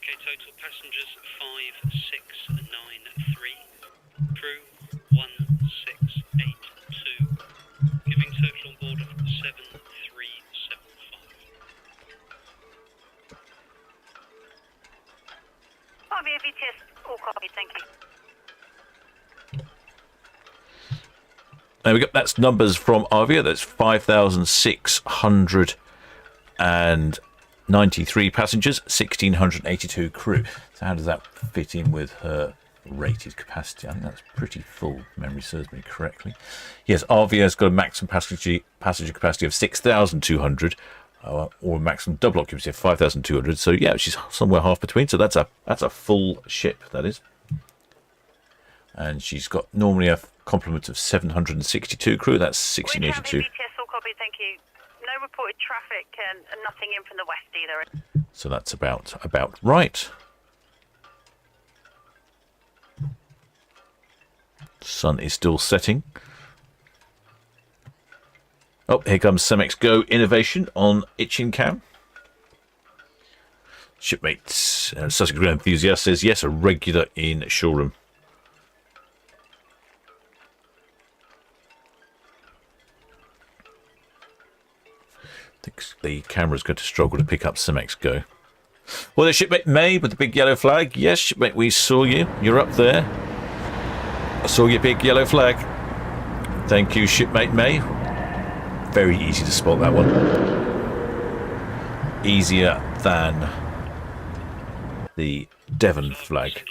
Okay, total passengers 5693. Crew 1682. Giving total on board of 7375. Arvia VTS, all copied, thank you. There we go. That's numbers from Arvia. That's 5,693 passengers, 1,682 crew. So how does that fit in with her rated capacity? I think that's pretty full, if memory serves me correctly. Yes, Arvia's got a maximum passenger capacity of 6,200. or a maximum double occupancy of 5,200. So yeah, she's somewhere half between. So that's a full ship, that is. And she's got normally a complement of 762 crew. That's 1682. BTS, all copy, thank you. No reported traffic and nothing in from the west either. So that's about right. Sun is still setting. Oh, here comes Cemex Go Innovation on Itchin Cam. Shipmate Sussex Grand Enthusiast says yes, a regular in showroom. I think the camera's going to struggle to pick up Cemex Go. Well, there's Shipmate May with the big yellow flag. Yes, Shipmate, we saw you. You're up there. I saw your big yellow flag. Thank you, Shipmate May. Very easy to spot that one. Easier than the Devon flag.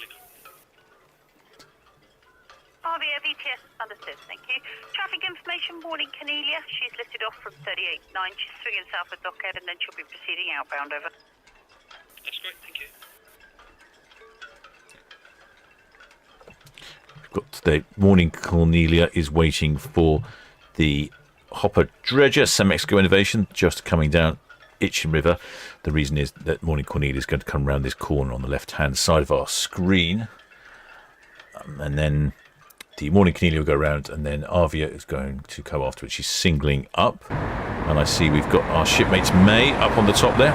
Arvia, BTS, understood, thank you. Traffic information warning Cornelia. She's lifted off from 38.9. She's swinging south at Dockhead and then she'll be proceeding outbound, over. That's great, thank you. We've got the morning Cornelia is waiting for the Hopper Dredger, Cemex Go Innovation, just coming down Itchen River. The reason is that morning Cornelia is going to come around this corner on the left-hand side of our screen. And then the morning Cornelia will go around, and then Arvia is going to go after it. She's singling up. And I see we've got our shipmates May up on the top there.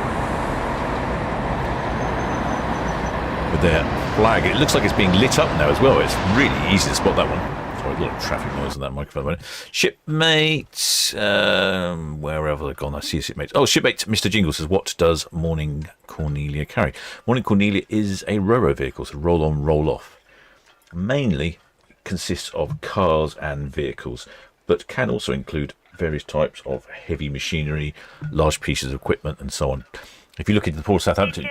With their flag. It looks like it's being lit up now as well. It's really easy to spot that one. Sorry, a lot of traffic noise on that microphone. Shipmate, wherever they've gone, I see a shipmate. Oh, shipmate, Mr. Jingle says, what does Morning Cornelia carry? Morning Cornelia is a Ro-Ro vehicle, so roll-on, roll-off. Mainly consists of cars and vehicles, but can also include various types of heavy machinery, large pieces of equipment, and so on. If you look into the Port of Southampton...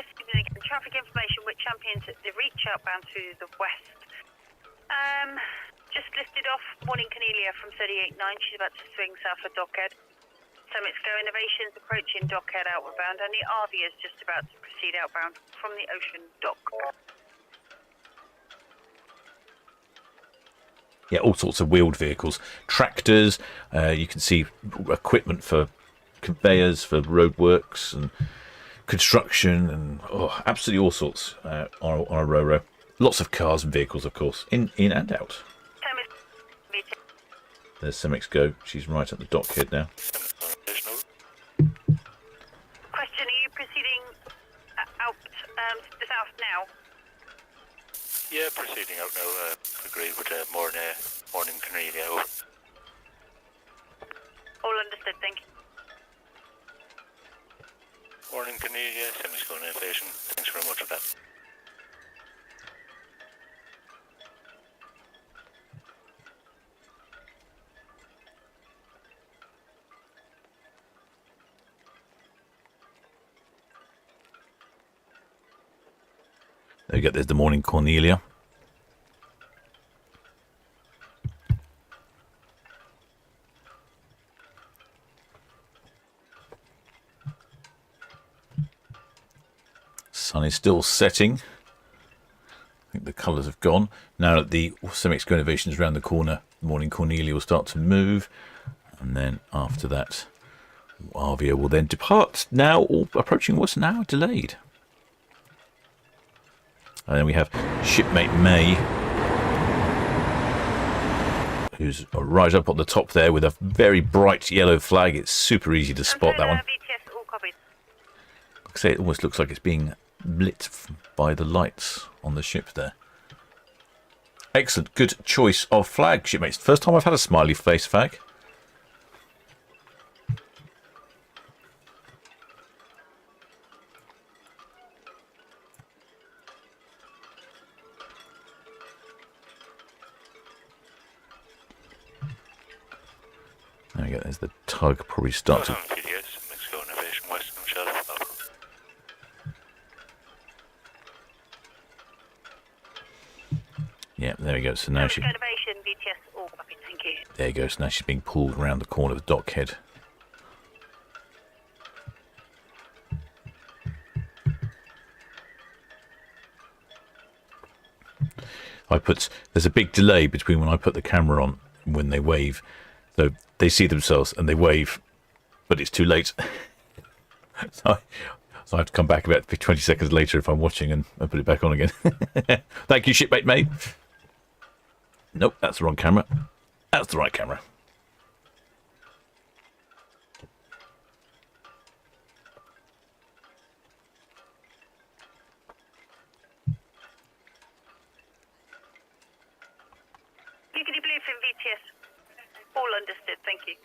Traffic information with champions at the reach outbound to the west. Just lifted off morning Cornelia from 38.9. She's about to swing south of Dockhead. Cemex Go Innovations approaching Dockhead outward bound, and the Arvia is just about to proceed outbound from the ocean dock. Yeah, all sorts of wheeled vehicles, tractors. You can see equipment for conveyors, for roadworks and construction, and absolutely all sorts on a Ro-Ro. Lots of cars and vehicles, of course, in and out. There's Cemex Go. She's right at the dockhead now. Question, are you proceeding out to the south now? Yeah, proceeding out now. Agreed with morning Cornelia. All understood, thank you. Morning Cornelia, Cemex Go Innovation. Thanks very much for that. There you go, there's the morning Cornelia. Sun is still setting. I think the colours have gone. Now that the Cemex Go Innovation is around the corner, the morning Cornelia will start to move. And then after that, Arvia will then depart. Now, approaching what's an hour delayed. And then we have Shipmate May, who's right up on the top there with a very bright yellow flag. It's super easy to spot that one. BTS, all copied. Like I say, it almost looks like it's being lit by the lights on the ship there. Excellent. Good choice of flag, shipmates. First time I've had a smiley face flag. There we go, there's the tug, probably start to... Yeah, there we go, so now she... BTS, all copied, thank you. There you go, so now she's being pulled around the corner of the dockhead. There's a big delay between when I put the camera on and when they wave. So they see themselves and they wave, but it's too late. So I have to come back about 20 seconds later if I'm watching and put it back on again. Thank you, shipmate May. Nope, that's the wrong camera. That's the right camera. Giggity Bluefin VTS. All understood, thank you.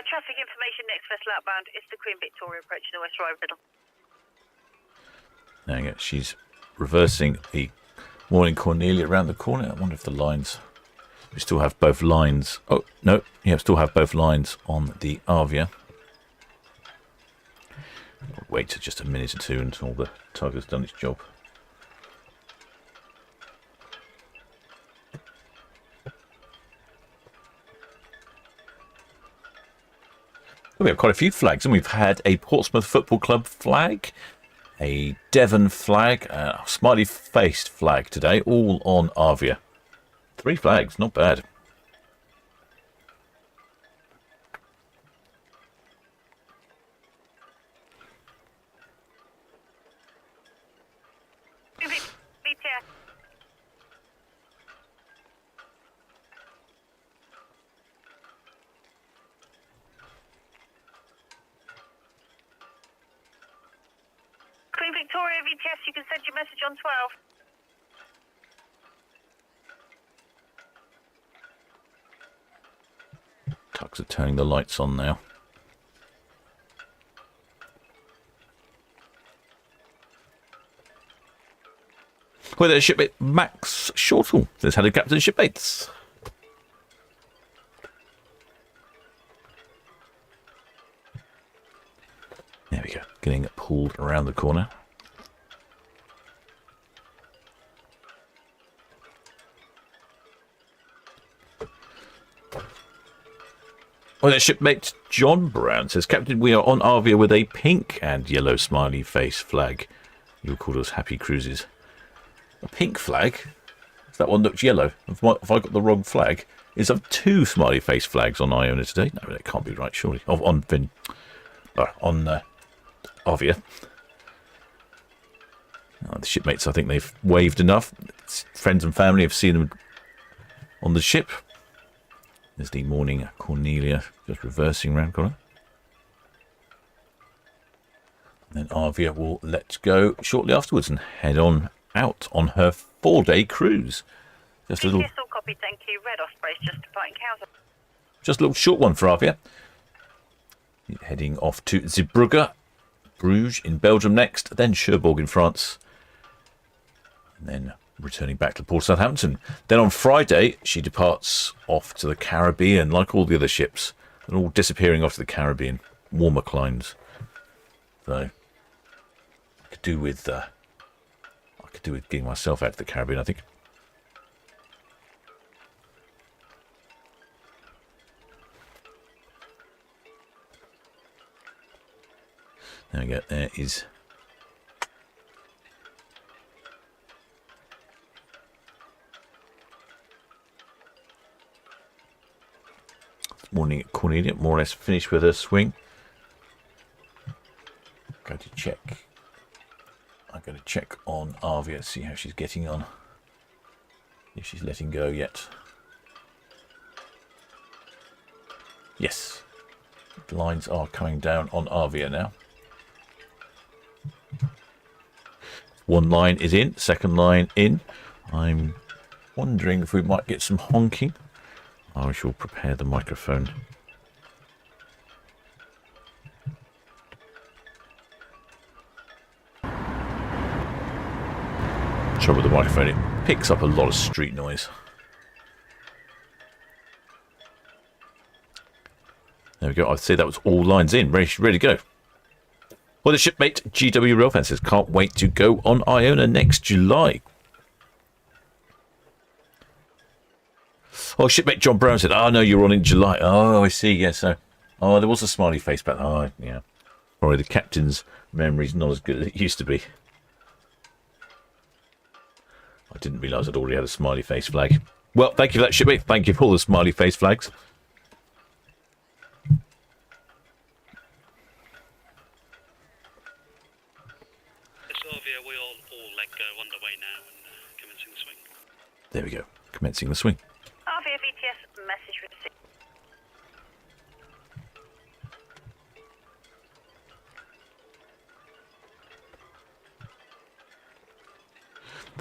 Traffic information, next vessel outbound is the Queen Victoria approaching the West Ryde Middle. There you go. She's reversing the Morning Cornelia around the corner. I wonder if the lines... We still have both lines. Oh, no. Yeah, still have both lines on the Arvia. I'll wait just a minute or two until the tugger's done its job. We have quite a few flags, and we've had a Portsmouth Football Club flag, a Devon flag, a smiley-faced flag today, all on Arvia. 3 flags, not bad. VTS. Queen Victoria VTS, you can send your message on 12. Tugs are turning the lights on now. Well, there's shipmate Max Shortle. There's Hello Captain Shipmates. There we go. Getting pulled around the corner. Well, their shipmate John Brown says, Captain, we are on Arvia with a pink and yellow smiley face flag. You'll call us Happy Cruises. A pink flag? That one looks yellow. Have I got the wrong flag? Is there 2 smiley face flags on Iona today? No, that can't be right, surely. Oh, on Arvia. Oh, the shipmates, I think they've waved enough. Friends and family have seen them on the ship. There's the Morning Cornelia just reversing round corner. And then Arvia will let go shortly afterwards and head on out on her 4-day cruise. Just a little. Yes, all copied, thank you. Red Osprey's just departing Cowes. Just a little short one for Arvia. Heading off to Zeebrugge, Bruges in Belgium next, then Cherbourg in France, and then returning back to Port Southampton. Then on Friday, she departs off to the Caribbean, like all the other ships. They're all disappearing off to the Caribbean, warmer climes. So I could do with getting myself out to the Caribbean, I think. There we go. There is. Morning Cornelia, more or less finished with her swing. I'm going to check on Arvia, see how she's getting on. If she's letting go yet. Yes. The lines are coming down on Arvia now. 1 line is in, 2nd line in. I'm wondering if we might get some honking. I shall prepare the microphone. Trouble with the microphone, it picks up a lot of street noise. There we go. I'd say that was all lines in, ready to go. Well, the shipmate GW Railfan says, can't wait to go on Iona next July. Oh, shipmate John Brown said, oh, no, you're on in July. Oh, I see, yes. Yeah, so, there was a smiley face back. Oh, yeah. Sorry, the captain's memory's not as good as it used to be. I didn't realise I'd already had a smiley face flag. Well, thank you for that, shipmate. Thank you for all the smiley face flags. Arvia, we all let go underway now and commencing the swing. There we go. Commencing the swing. Arvia VTS, message received.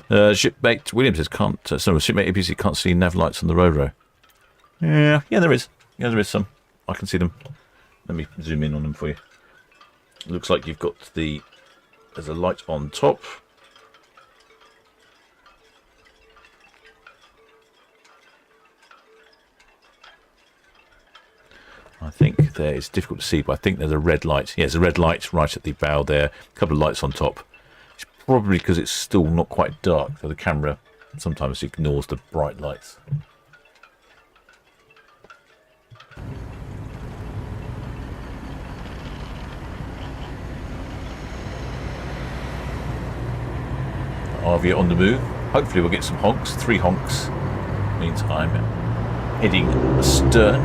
Shipmate Williams says can't. Shipmate ABC can't see nav lights on the row. Yeah, there is. Yeah, there is some. I can see them. Let me zoom in on them for you. Looks like you've got there's a light on top. I think there, it's difficult to see, but I think there's a red light. Yeah, there's a red light right at the bow there. A couple of lights on top. It's probably because it's still not quite dark, so the camera sometimes ignores the bright lights. Arvia on the move. Hopefully we'll get some honks. 3 honks. Means I'm heading astern.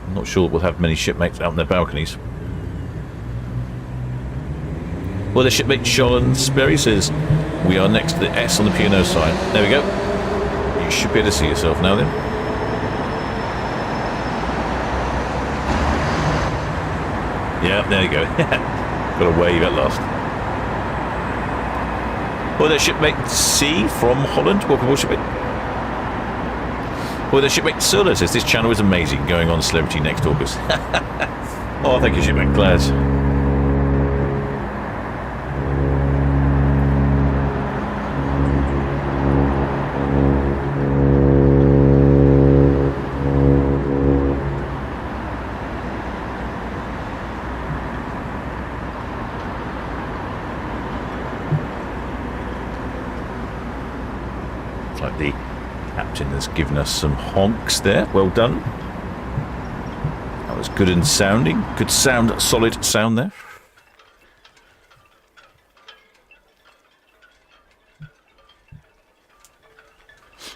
I'm not sure we'll have many shipmates out on their balconies. Well, the shipmate Solent Ships says we are next to the S on the P&O side. There we go. You should be able to see yourself now then. Yeah, there you go. Got a wave at last. Well, there's shipmate C from Holland. Welcome aboard, shipmate. Well, there's shipmate Solo says this channel is amazing, going on Celebrity next August. Oh, thank you, shipmate. Glad. Has given us some honks there. Well done. That was good and sounding. Good sound, solid sound there.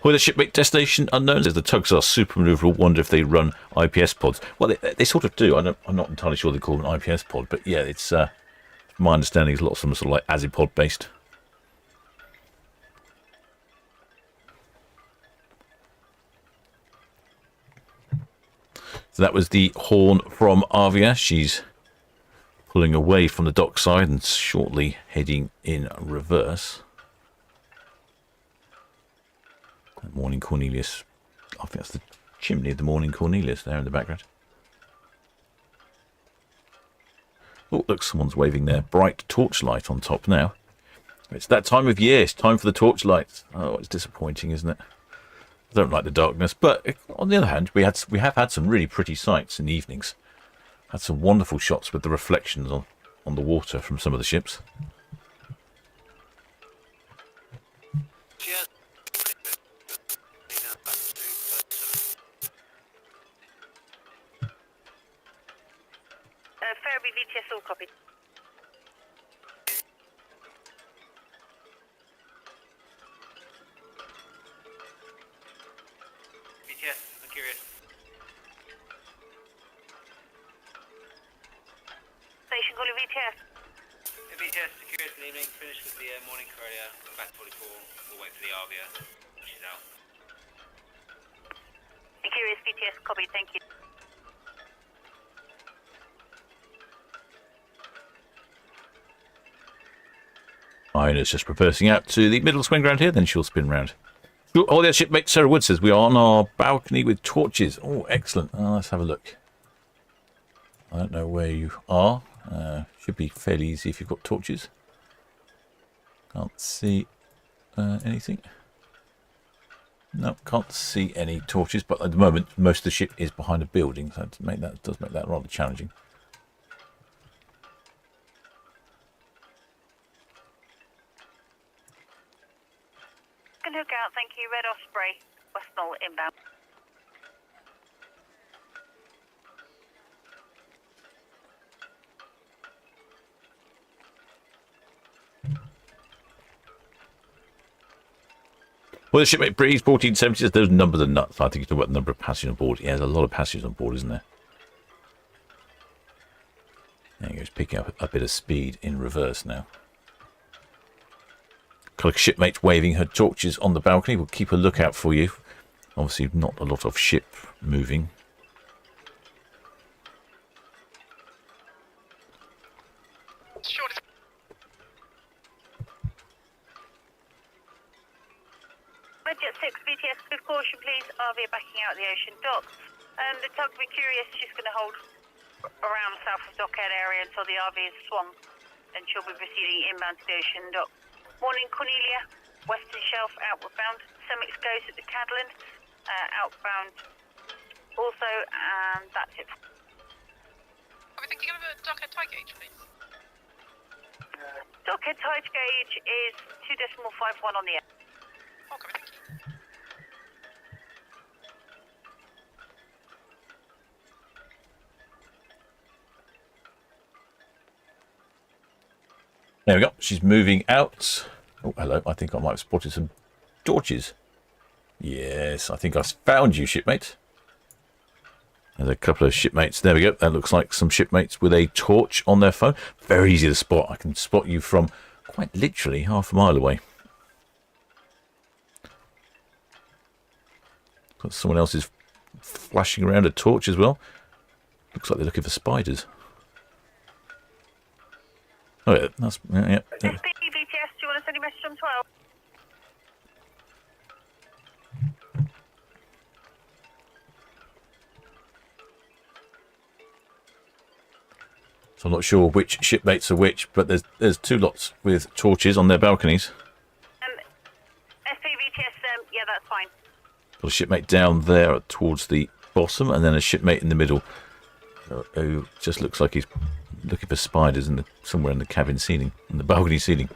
Well, the shipmate destination unknown says the tugs are super maneuverable. Wonder if they run IPS pods. Well, they sort of do. I'm not entirely sure they call them an IPS pod, but yeah, it's my understanding is a lot of them are sort of like Azipod based. So that was the horn from Arvia. She's pulling away from the dock side and shortly heading in reverse. Morning Cornelius. I think that's the chimney of the Morning Cornelius there in the background. Oh, look, someone's waving their bright torchlight on top now. It's that time of year. It's time for the torchlights. Oh, it's disappointing, isn't it? I don't like the darkness, but on the other hand, we have had some really pretty sights in the evenings. Had some wonderful shots with the reflections on the water from some of the ships. Ferry VTS all copied. Yes, I'm curious. Station calling VTS. VTS, curious, good evening. Finished with the morning Cornelia, back 44. We'll wait for the Arvia. She's out. Curious VTS, copy, thank you. Iona's just reversing out to the middle swing ground here, then she'll spin round. Oh, their shipmate Sarah Wood says we are on our balcony with torches. Oh, excellent. Let's have a look. I don't know where you are. Should be fairly easy if you've got torches. Can't see anything. No, can't see any torches, but at the moment most of the ship is behind a building, so that does make that rather challenging. Good lookout, thank you. Red Osprey, West Knoll inbound. Well, the shipmate Breeze 1470 says those numbers are nuts. I think you're talking about the number of passengers on board. Yeah, there's a lot of passengers on board, isn't there? There he goes, picking up a bit of speed in reverse now. Got a shipmate waving her torches on the balcony. We'll keep a lookout for you. Obviously, not a lot of ship moving. Budget 6 BTS, with caution please. Arvia backing out the ocean dock. The tug will be curious. She's going to hold around south of dockhead area until the RV is swung. Then she'll be proceeding inbound to the ocean dock. Morning Cornelia, western shelf outward bound. Semix goes at the Cadland, outbound also, and that's it. Are we thinking of a dockhead tide gauge, please? Dockhead tide gauge is 2.51 on the air. Okay, thank you. There we go. She's moving out. Oh, hello. I think I might have spotted some torches. Yes, I think I found you, shipmate. There's a couple of shipmates. There we go. That looks like some shipmates with a torch on their phone. Very easy to spot. I can spot you from quite literally half a mile away. Got someone else is flashing around a torch as well. Looks like they're looking for spiders. Oh, yeah, that's... Yeah. SB BTS, do you want to send a message on 12? So I'm not sure which shipmates are which, but there's two lots with torches on their balconies. SB BTS, yeah, that's fine. Got a shipmate down there towards the bottom, and then a shipmate in the middle who just looks like he's looking for spiders in somewhere in the cabin ceiling, in the balcony ceiling.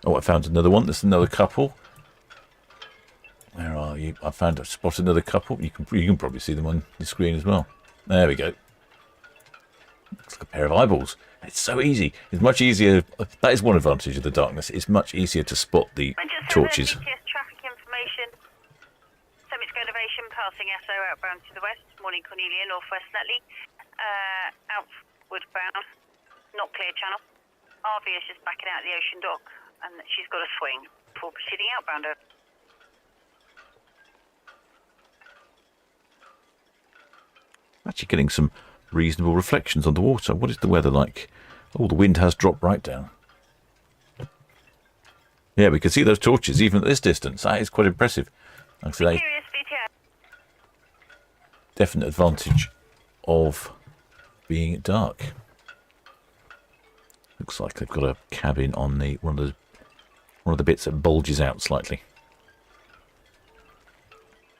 Oh, I found another one. There's another couple. Where are you? I spotted another couple. You can probably see them on the screen as well. There we go. Looks like a pair of eyeballs. It's so easy. It's much easier. That is one advantage of the darkness. It's much easier to spot the torches. BTS traffic information. Summit elevation passing SO outbound to the west. Morning Cornelia, northwest Netley. Outward bound. Not clear channel. Arvia is just backing out the ocean dock, and she's got a swing for proceeding outbound. Actually getting some reasonable reflections on the water. What is the weather like? Oh, the wind has dropped right down. Yeah, we can see those torches even at this distance. That is quite impressive. Like I say, definite advantage of being dark. Looks like they've got a cabin on the one of the bits that bulges out slightly.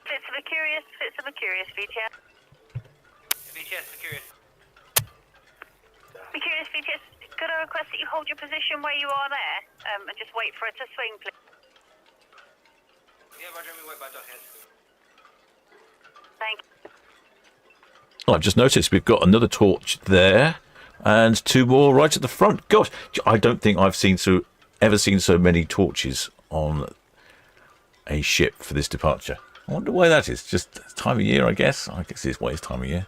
Fits of a curious VTS. BTS, Vicurious. Vicurious BTS, could I request that you hold your position where you are there, and just wait for it to swing, please? Yeah, Roger, we wait by dockhead. Thank you. Oh, I've just noticed we've got another torch there, and two more right at the front. Gosh, I don't think I've ever seen so many torches on a ship for this departure. I wonder why that is. Just time of year, I guess. I guess it's why it's time of year.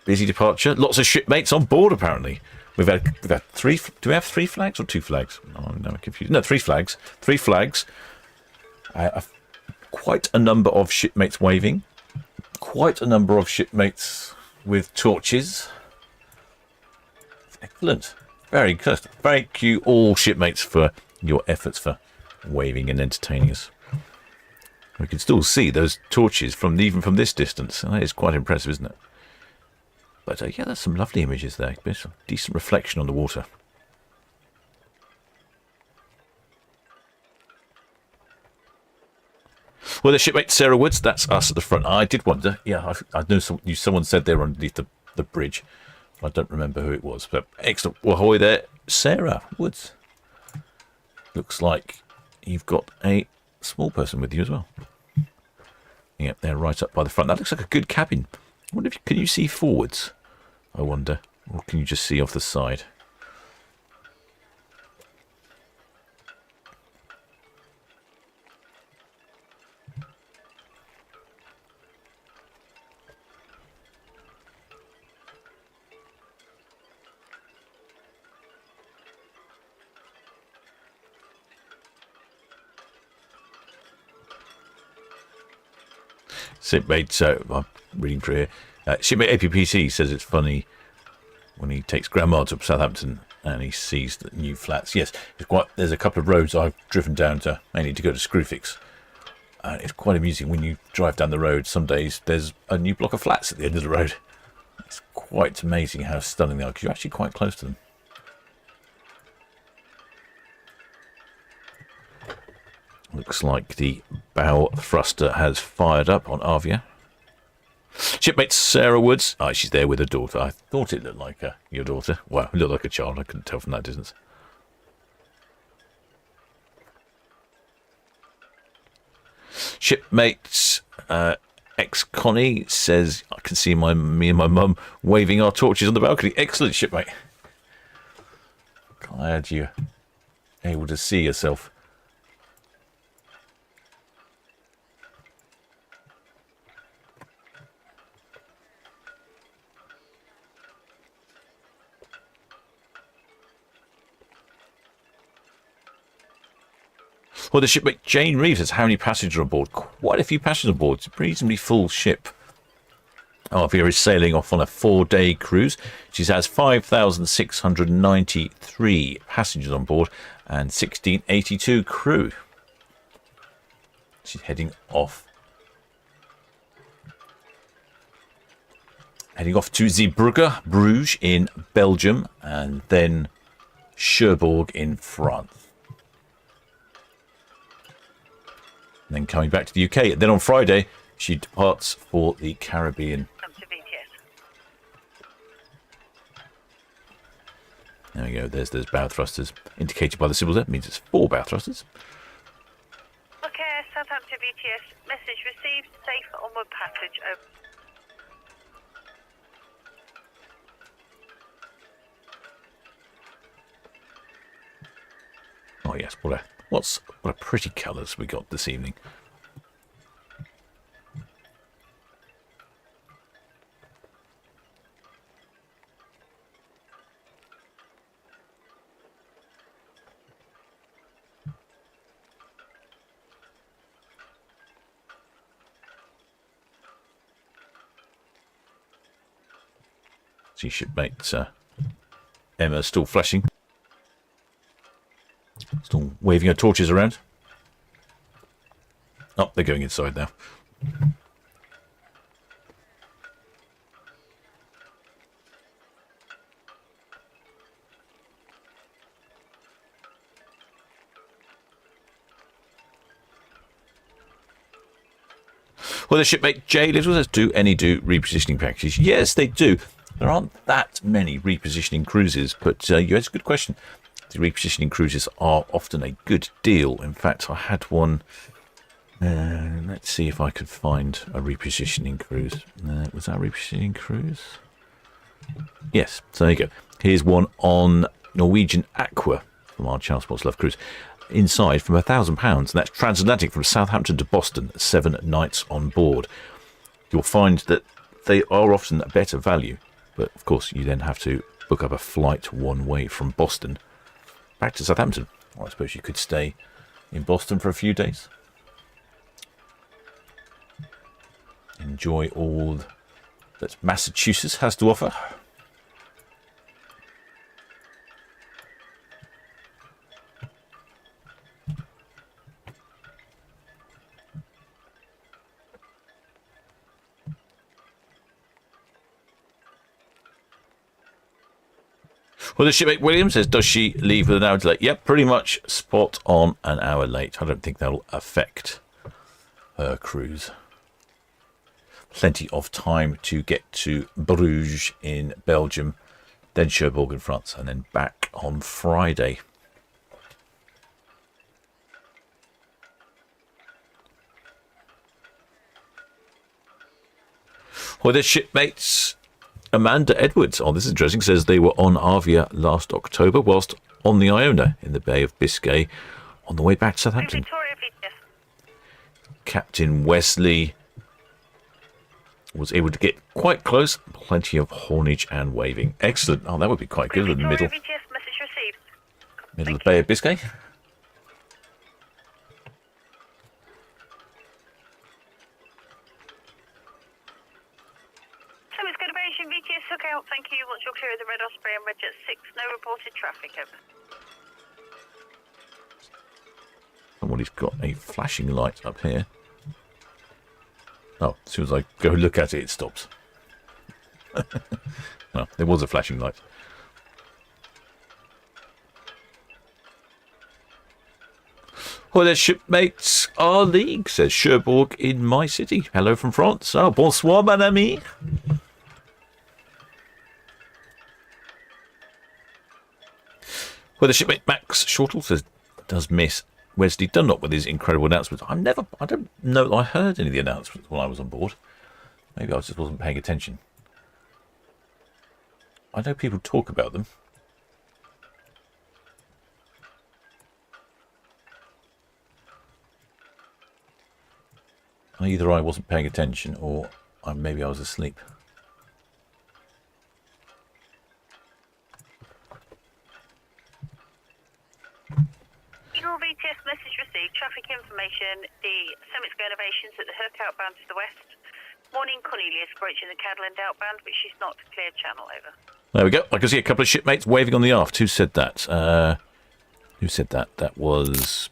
Busy departure. Lots of shipmates on board, apparently. We've had three. Do we have 3 flags or 2 flags? Oh, no, I'm confused. No, 3 flags. 3 flags. Quite a number of shipmates waving. Quite a number of shipmates with torches. Excellent. Very good. Thank you, all shipmates, for your efforts for waving and entertaining us. We can still see those torches even from this distance. That is quite impressive, isn't it? But yeah, there's some lovely images there. There's some decent reflection on the water. Well, the shipmate Sarah Woods, that's us at the front. I did wonder. Yeah, I know someone said they were underneath the bridge. I don't remember who it was. But excellent. Well, ahoy there, Sarah Woods. Looks like you've got a small person with you as well. Yep, they're right up by the front. That looks like a good cabin. I wonder can you see forwards? I wonder. Or can you just see off the side? Shipmate, I'm reading through here. Shipmate APPC says it's funny when he takes Grandma to Southampton and he sees the new flats. Yes, there's a couple of roads I've driven down to, mainly to go to Screwfix. And it's quite amusing when you drive down the road. Some days there's a new block of flats at the end of the road. It's quite amazing how stunning they are, because you're actually quite close to them. Looks like the bow thruster has fired up on Arvia. Shipmate Sarah Woods. Oh, she's there with her daughter. I thought it looked like your daughter. Well, it looked like a child. I couldn't tell from that distance. Shipmate ex-Connie says, I can see me and my mum waving our torches on the balcony. Excellent, shipmate. Glad you're able to see yourself. Well, the shipmate Jane Reeves says, how many passengers on board? Quite a few passengers on board. It's a reasonably full ship. Arvia is sailing off on a 4-day cruise. She has 5,693 passengers on board and 1,682 crew. She's heading off to Zeebrugge, Bruges in Belgium, and then Cherbourg in France. And then coming back to the UK. Then on Friday, she departs for the Caribbean. Come to BTS. There we go. There's those bow thrusters indicated by the symbol there. It means it's 4 bow thrusters. Okay, Southampton BTS. Message received. Safe onward passage. Over. Oh yes, what a pretty colours we got this evening. See shipmate Emma still flashing. Still waving her torches around. Oh, they're going inside now. Well, the shipmate J Little says, do repositioning packages? Yes, they do. There aren't that many repositioning cruises, but you asked a good question. The repositioning cruises are often a good deal. In fact, I had one. Let's see if I could find a repositioning cruise. Was that a repositioning cruise? Yes, so there you go. Here's one on Norwegian Aqua from our Channel Sports Love cruise. Inside from £1,000, and that's transatlantic from Southampton to Boston, 7 nights on board. You'll find that they are often a better value, but of course you then have to book up a flight one way from Boston back to Southampton. Or I suppose you could stay in Boston for a few days. Enjoy all that Massachusetts has to offer. Well, the shipmate Williams says, does she leave with an hour delay? Yep, pretty much spot on an hour late. I don't think that'll affect her cruise. Plenty of time to get to Bruges in Belgium, then Cherbourg in France, and then back on Friday. Well, the shipmates Amanda Edwards, oh this is interesting, says they were on Arvia last October whilst on the Iona in the Bay of Biscay on the way back to Southampton. Victoria BTS. Captain Wesley was able to get quite close, plenty of haulage and waving. Excellent. Oh, that would be quite good in the middle. BTS, message received. Middle of the Bay of Biscay. Repeating VTS hook out, thank you. Once you're clear of the Red Osprey and Red Jet 6, no reported traffic, over. Somebody's got a flashing light up here. Oh, as soon as I go look at it, it stops. Well, there was a flashing light. Well, there's shipmates. Our league, says Cherbourg in my city. Hello from France. Oh, bonsoir, mon ami. Well, the shipmate Max Shortle says, does miss Wesley Dunlop with his incredible announcements. I don't know that I heard any of the announcements while I was on board. Maybe I just wasn't paying attention. I know people talk about them. Either I wasn't paying attention or maybe I was asleep. Eagle VTS message received. Traffic information. The Summit's going elevations at the hook outbound to the west. Morning, Cornelia approaching the Cadland outbound, but she's not clear channel, over. There we go. I can see a couple of shipmates waving on the aft. Who said that? Who said that? That was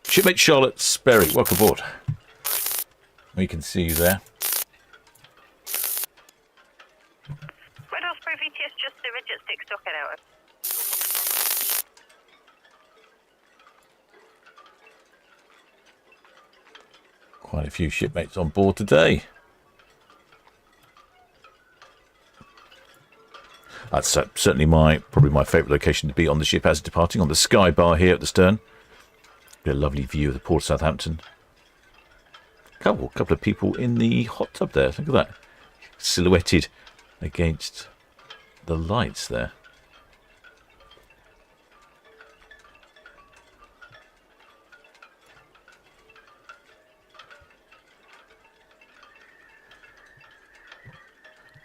shipmate Charlotte Sperry. Welcome aboard. We can see you there. Red Osprey VTS just the Red Jet 6 dock out. Quite a few shipmates on board today. That's certainly probably my favourite location to be on the ship as departing, on the sky bar here at the stern. Get a lovely view of the port of Southampton. Couple of people in the hot tub there. Look at that, silhouetted against the lights there.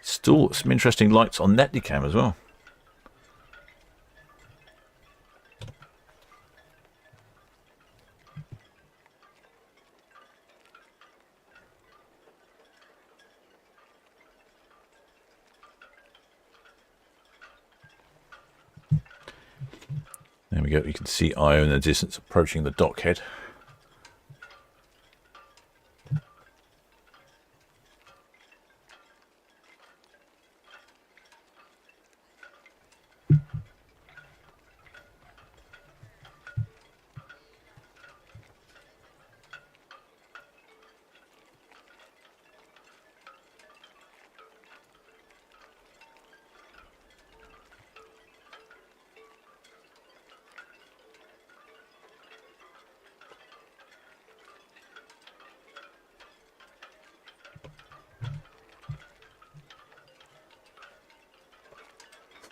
Still some interesting lights on Netcam as well. There we go. You can see Io in the distance approaching the dockhead.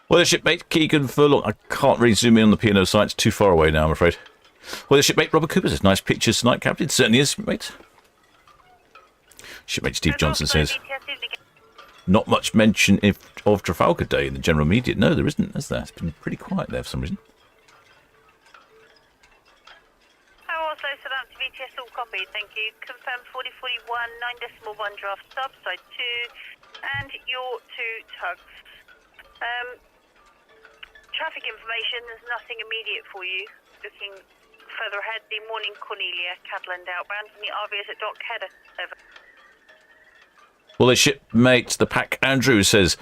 Well, the shipmate Keegan Furlong. I can't really zoom in on the P&O site. It's too far away now, I'm afraid. Well, the shipmate Robert Cooper says, nice pictures tonight, Captain. It certainly is, mate. Shipmate Steve Johnson says, not much mention of Trafalgar Day in the general media. No, there isn't, is there? It's been pretty quiet there for some reason. Also, Southampton VTS all copied, thank you. Confirm 4041, 9.1 draft sub, side 2, and your 2 tugs. Traffic information, there's nothing immediate for you. Looking further ahead, the Morning Cornelia, Cadland outbound, and the Arvia is at dock header. Over. Well, the shipmate, the Pack Andrew, says,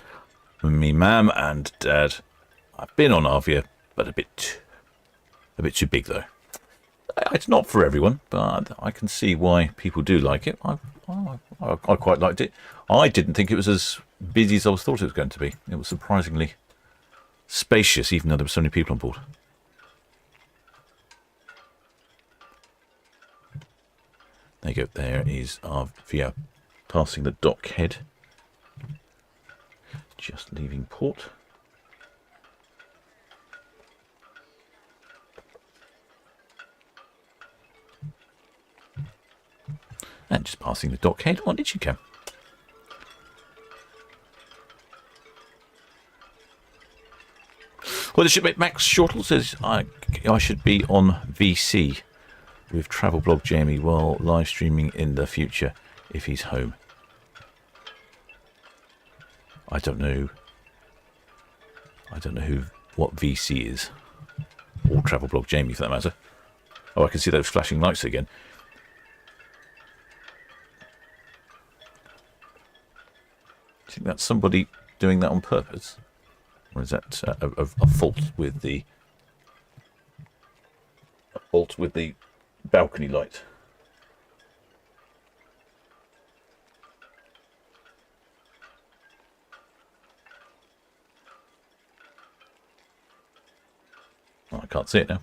me ma'am and dad, I've been on Arvia, but a bit too big though. It's not for everyone, but I can see why people do like it. I quite liked it. I didn't think it was as busy as I thought it was going to be. It was surprisingly spacious, even though there were so many people on board. There you go. There is Arvia passing the dock head. Just leaving port. And just passing the dock head. On did you come? Well, the shipmate Max Shortle says, I should be on VC with Travel Blog Jamie while live streaming in the future if he's home. I don't know what VC is, or Travel Blog Jamie for that matter. Oh, I can see those flashing lights again. Do you think that's somebody doing that on purpose, or is that a fault with the balcony light? Oh, I can't see it now.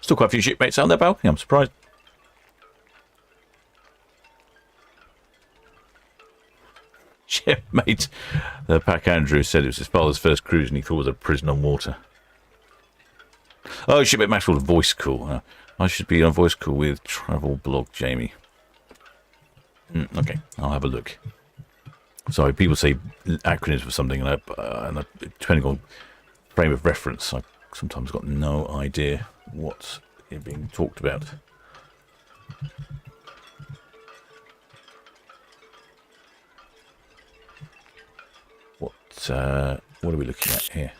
Still quite a few shipmates on their balcony, I'm surprised. Shipmate, the Pack Andrew said it was his father's first cruise and he thought it was a prison on water. Oh, shipmate Maxwell, voice call. I should be on voice call with Travel Blog Jamie. Okay, I'll have a look. Sorry, people say acronyms for something, and depending on frame of reference, I sometimes got no idea what's being talked about. What are we looking at here?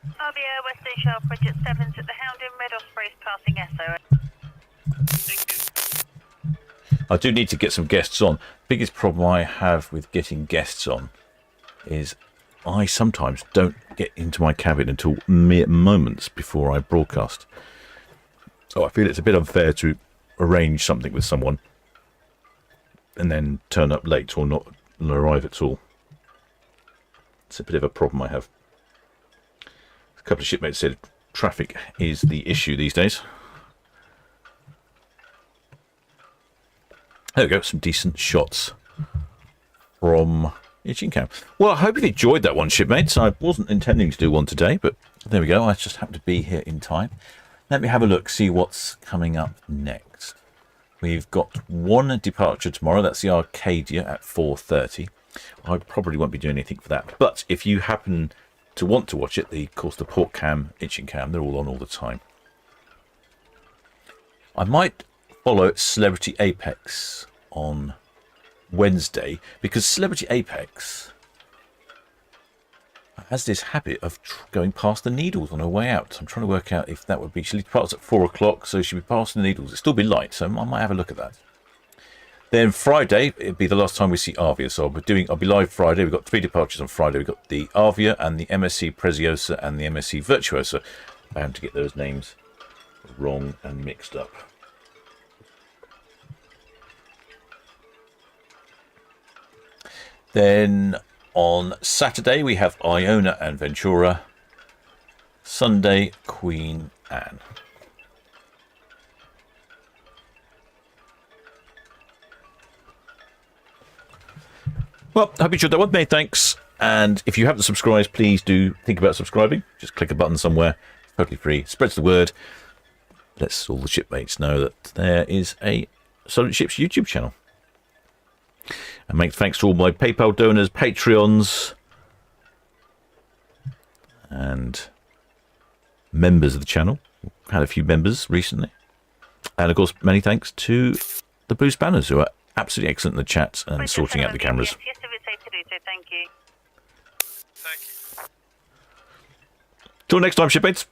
Arvia, Western Sharp, Bridget 7's at the Hound in Red Osprey's passing SO. I do need to get some guests on. Biggest problem I have with getting guests on is I sometimes don't get into my cabin until mere moments before I broadcast. So I feel it's a bit unfair to arrange something with someone and then turn up late or not arrive at all. It's a bit of a problem I have. A couple of shipmates said traffic is the issue these days. There we go, some decent shots from Itching Cam. Well, I hope you enjoyed that one, shipmates. I wasn't intending to do one today, but there we go. I just happened to be here in time. Let me have a look, see what's coming up next. We've got one departure tomorrow. That's the Arcadia at 4:30. I probably won't be doing anything for that. But if you happen to want to watch it, of course, the Port Cam, Itching Cam, they're all on all the time. I might follow Celebrity Apex on Wednesday, because Celebrity Apex has this habit of going past the Needles on her way out. I'm trying to work out if that would be... She departs at 4 o'clock, so she'll be past the Needles. It'll still be light, so I might have a look at that. Then Friday, it'll be the last time we see Arvia, so I'll be live Friday. We've got 3 departures on Friday. We've got the Arvia and the MSC Preziosa and the MSC Virtuosa. Bound to get those names wrong and mixed up. Then on Saturday we have Iona and Ventura. Sunday, Queen Anne. Well, I hope you enjoyed that one. Many thanks. And if you haven't subscribed, please do think about subscribing. Just click a button somewhere. It's totally free. Spreads the word. Lets all the shipmates know that there is a Solent Ships YouTube channel. And make thanks to all my PayPal donors, Patreons, and members of the channel. We've had a few members recently. And of course, many thanks to the Boost Banners, who are absolutely excellent in the chat and sorting out the cameras. Yes, if it's safe to do so, thank you. Thank you. Till next time, shipmates.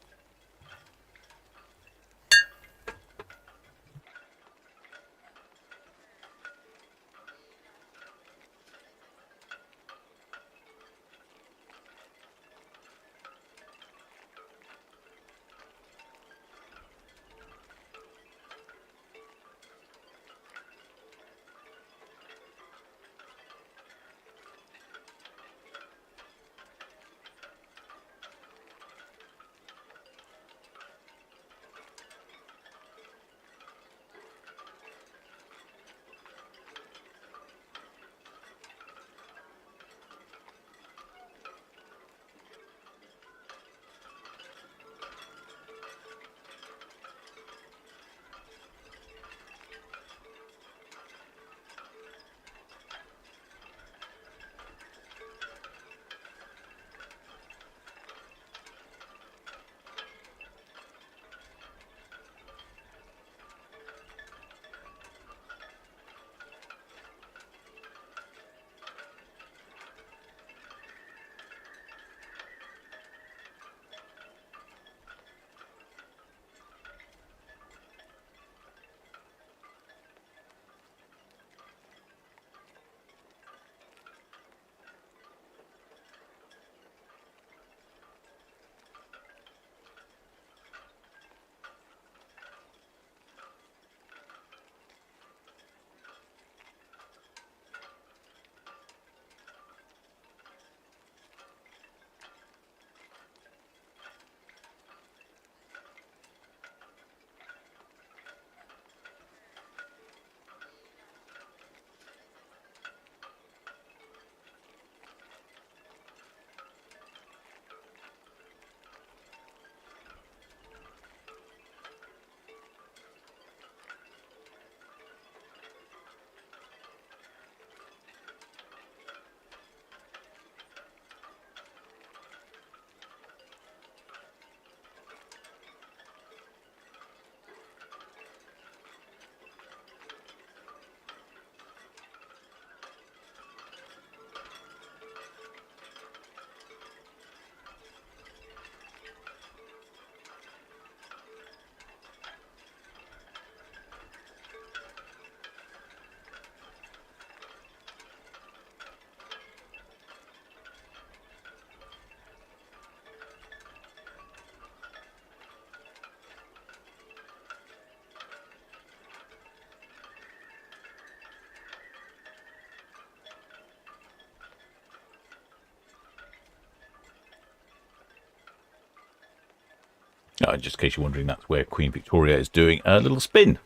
Just in case you're wondering, that's where Queen Victoria is doing a little spin.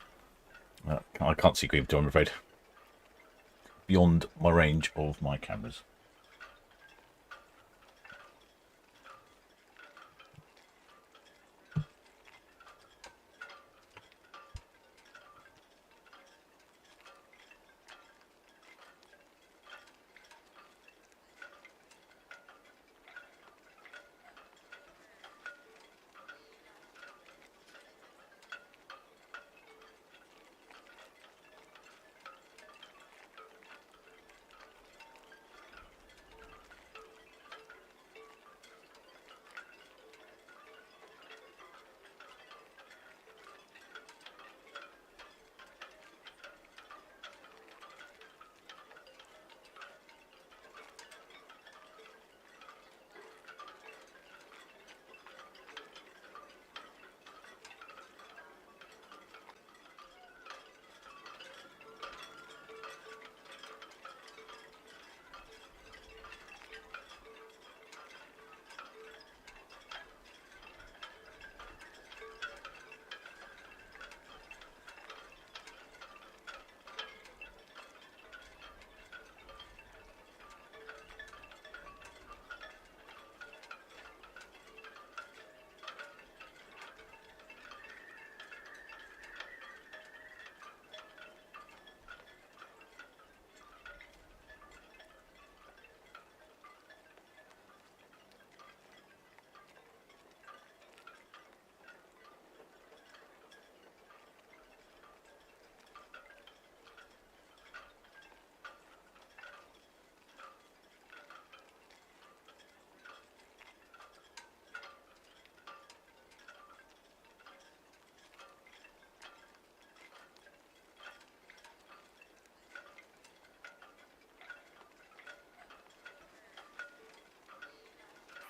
I can't see Queen Victoria, I'm afraid. Beyond my range of my cameras.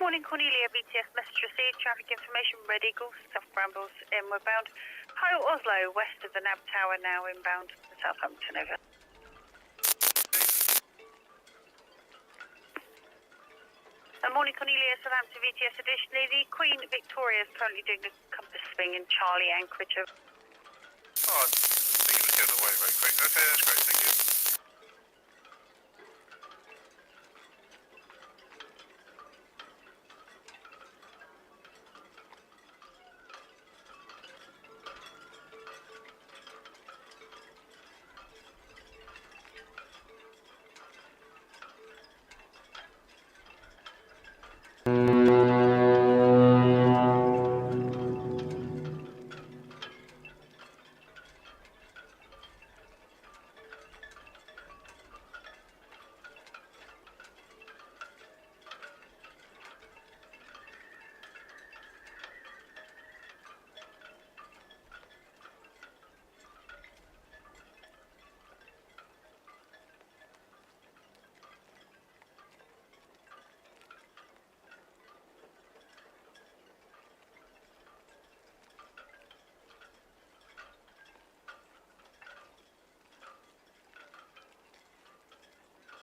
Morning, Cornelia, BTS message received. Traffic information, Red Eagle, South Brambles, inward bound. Hi, Oslo, west of the NAB Tower, now inbound to Southampton, over. Morning, Cornelia, Southampton, VTS additionally. The Queen Victoria is currently doing a compass swing in Charlie Anchorage. Oh, I think it was the other way very quick. Okay, that's great.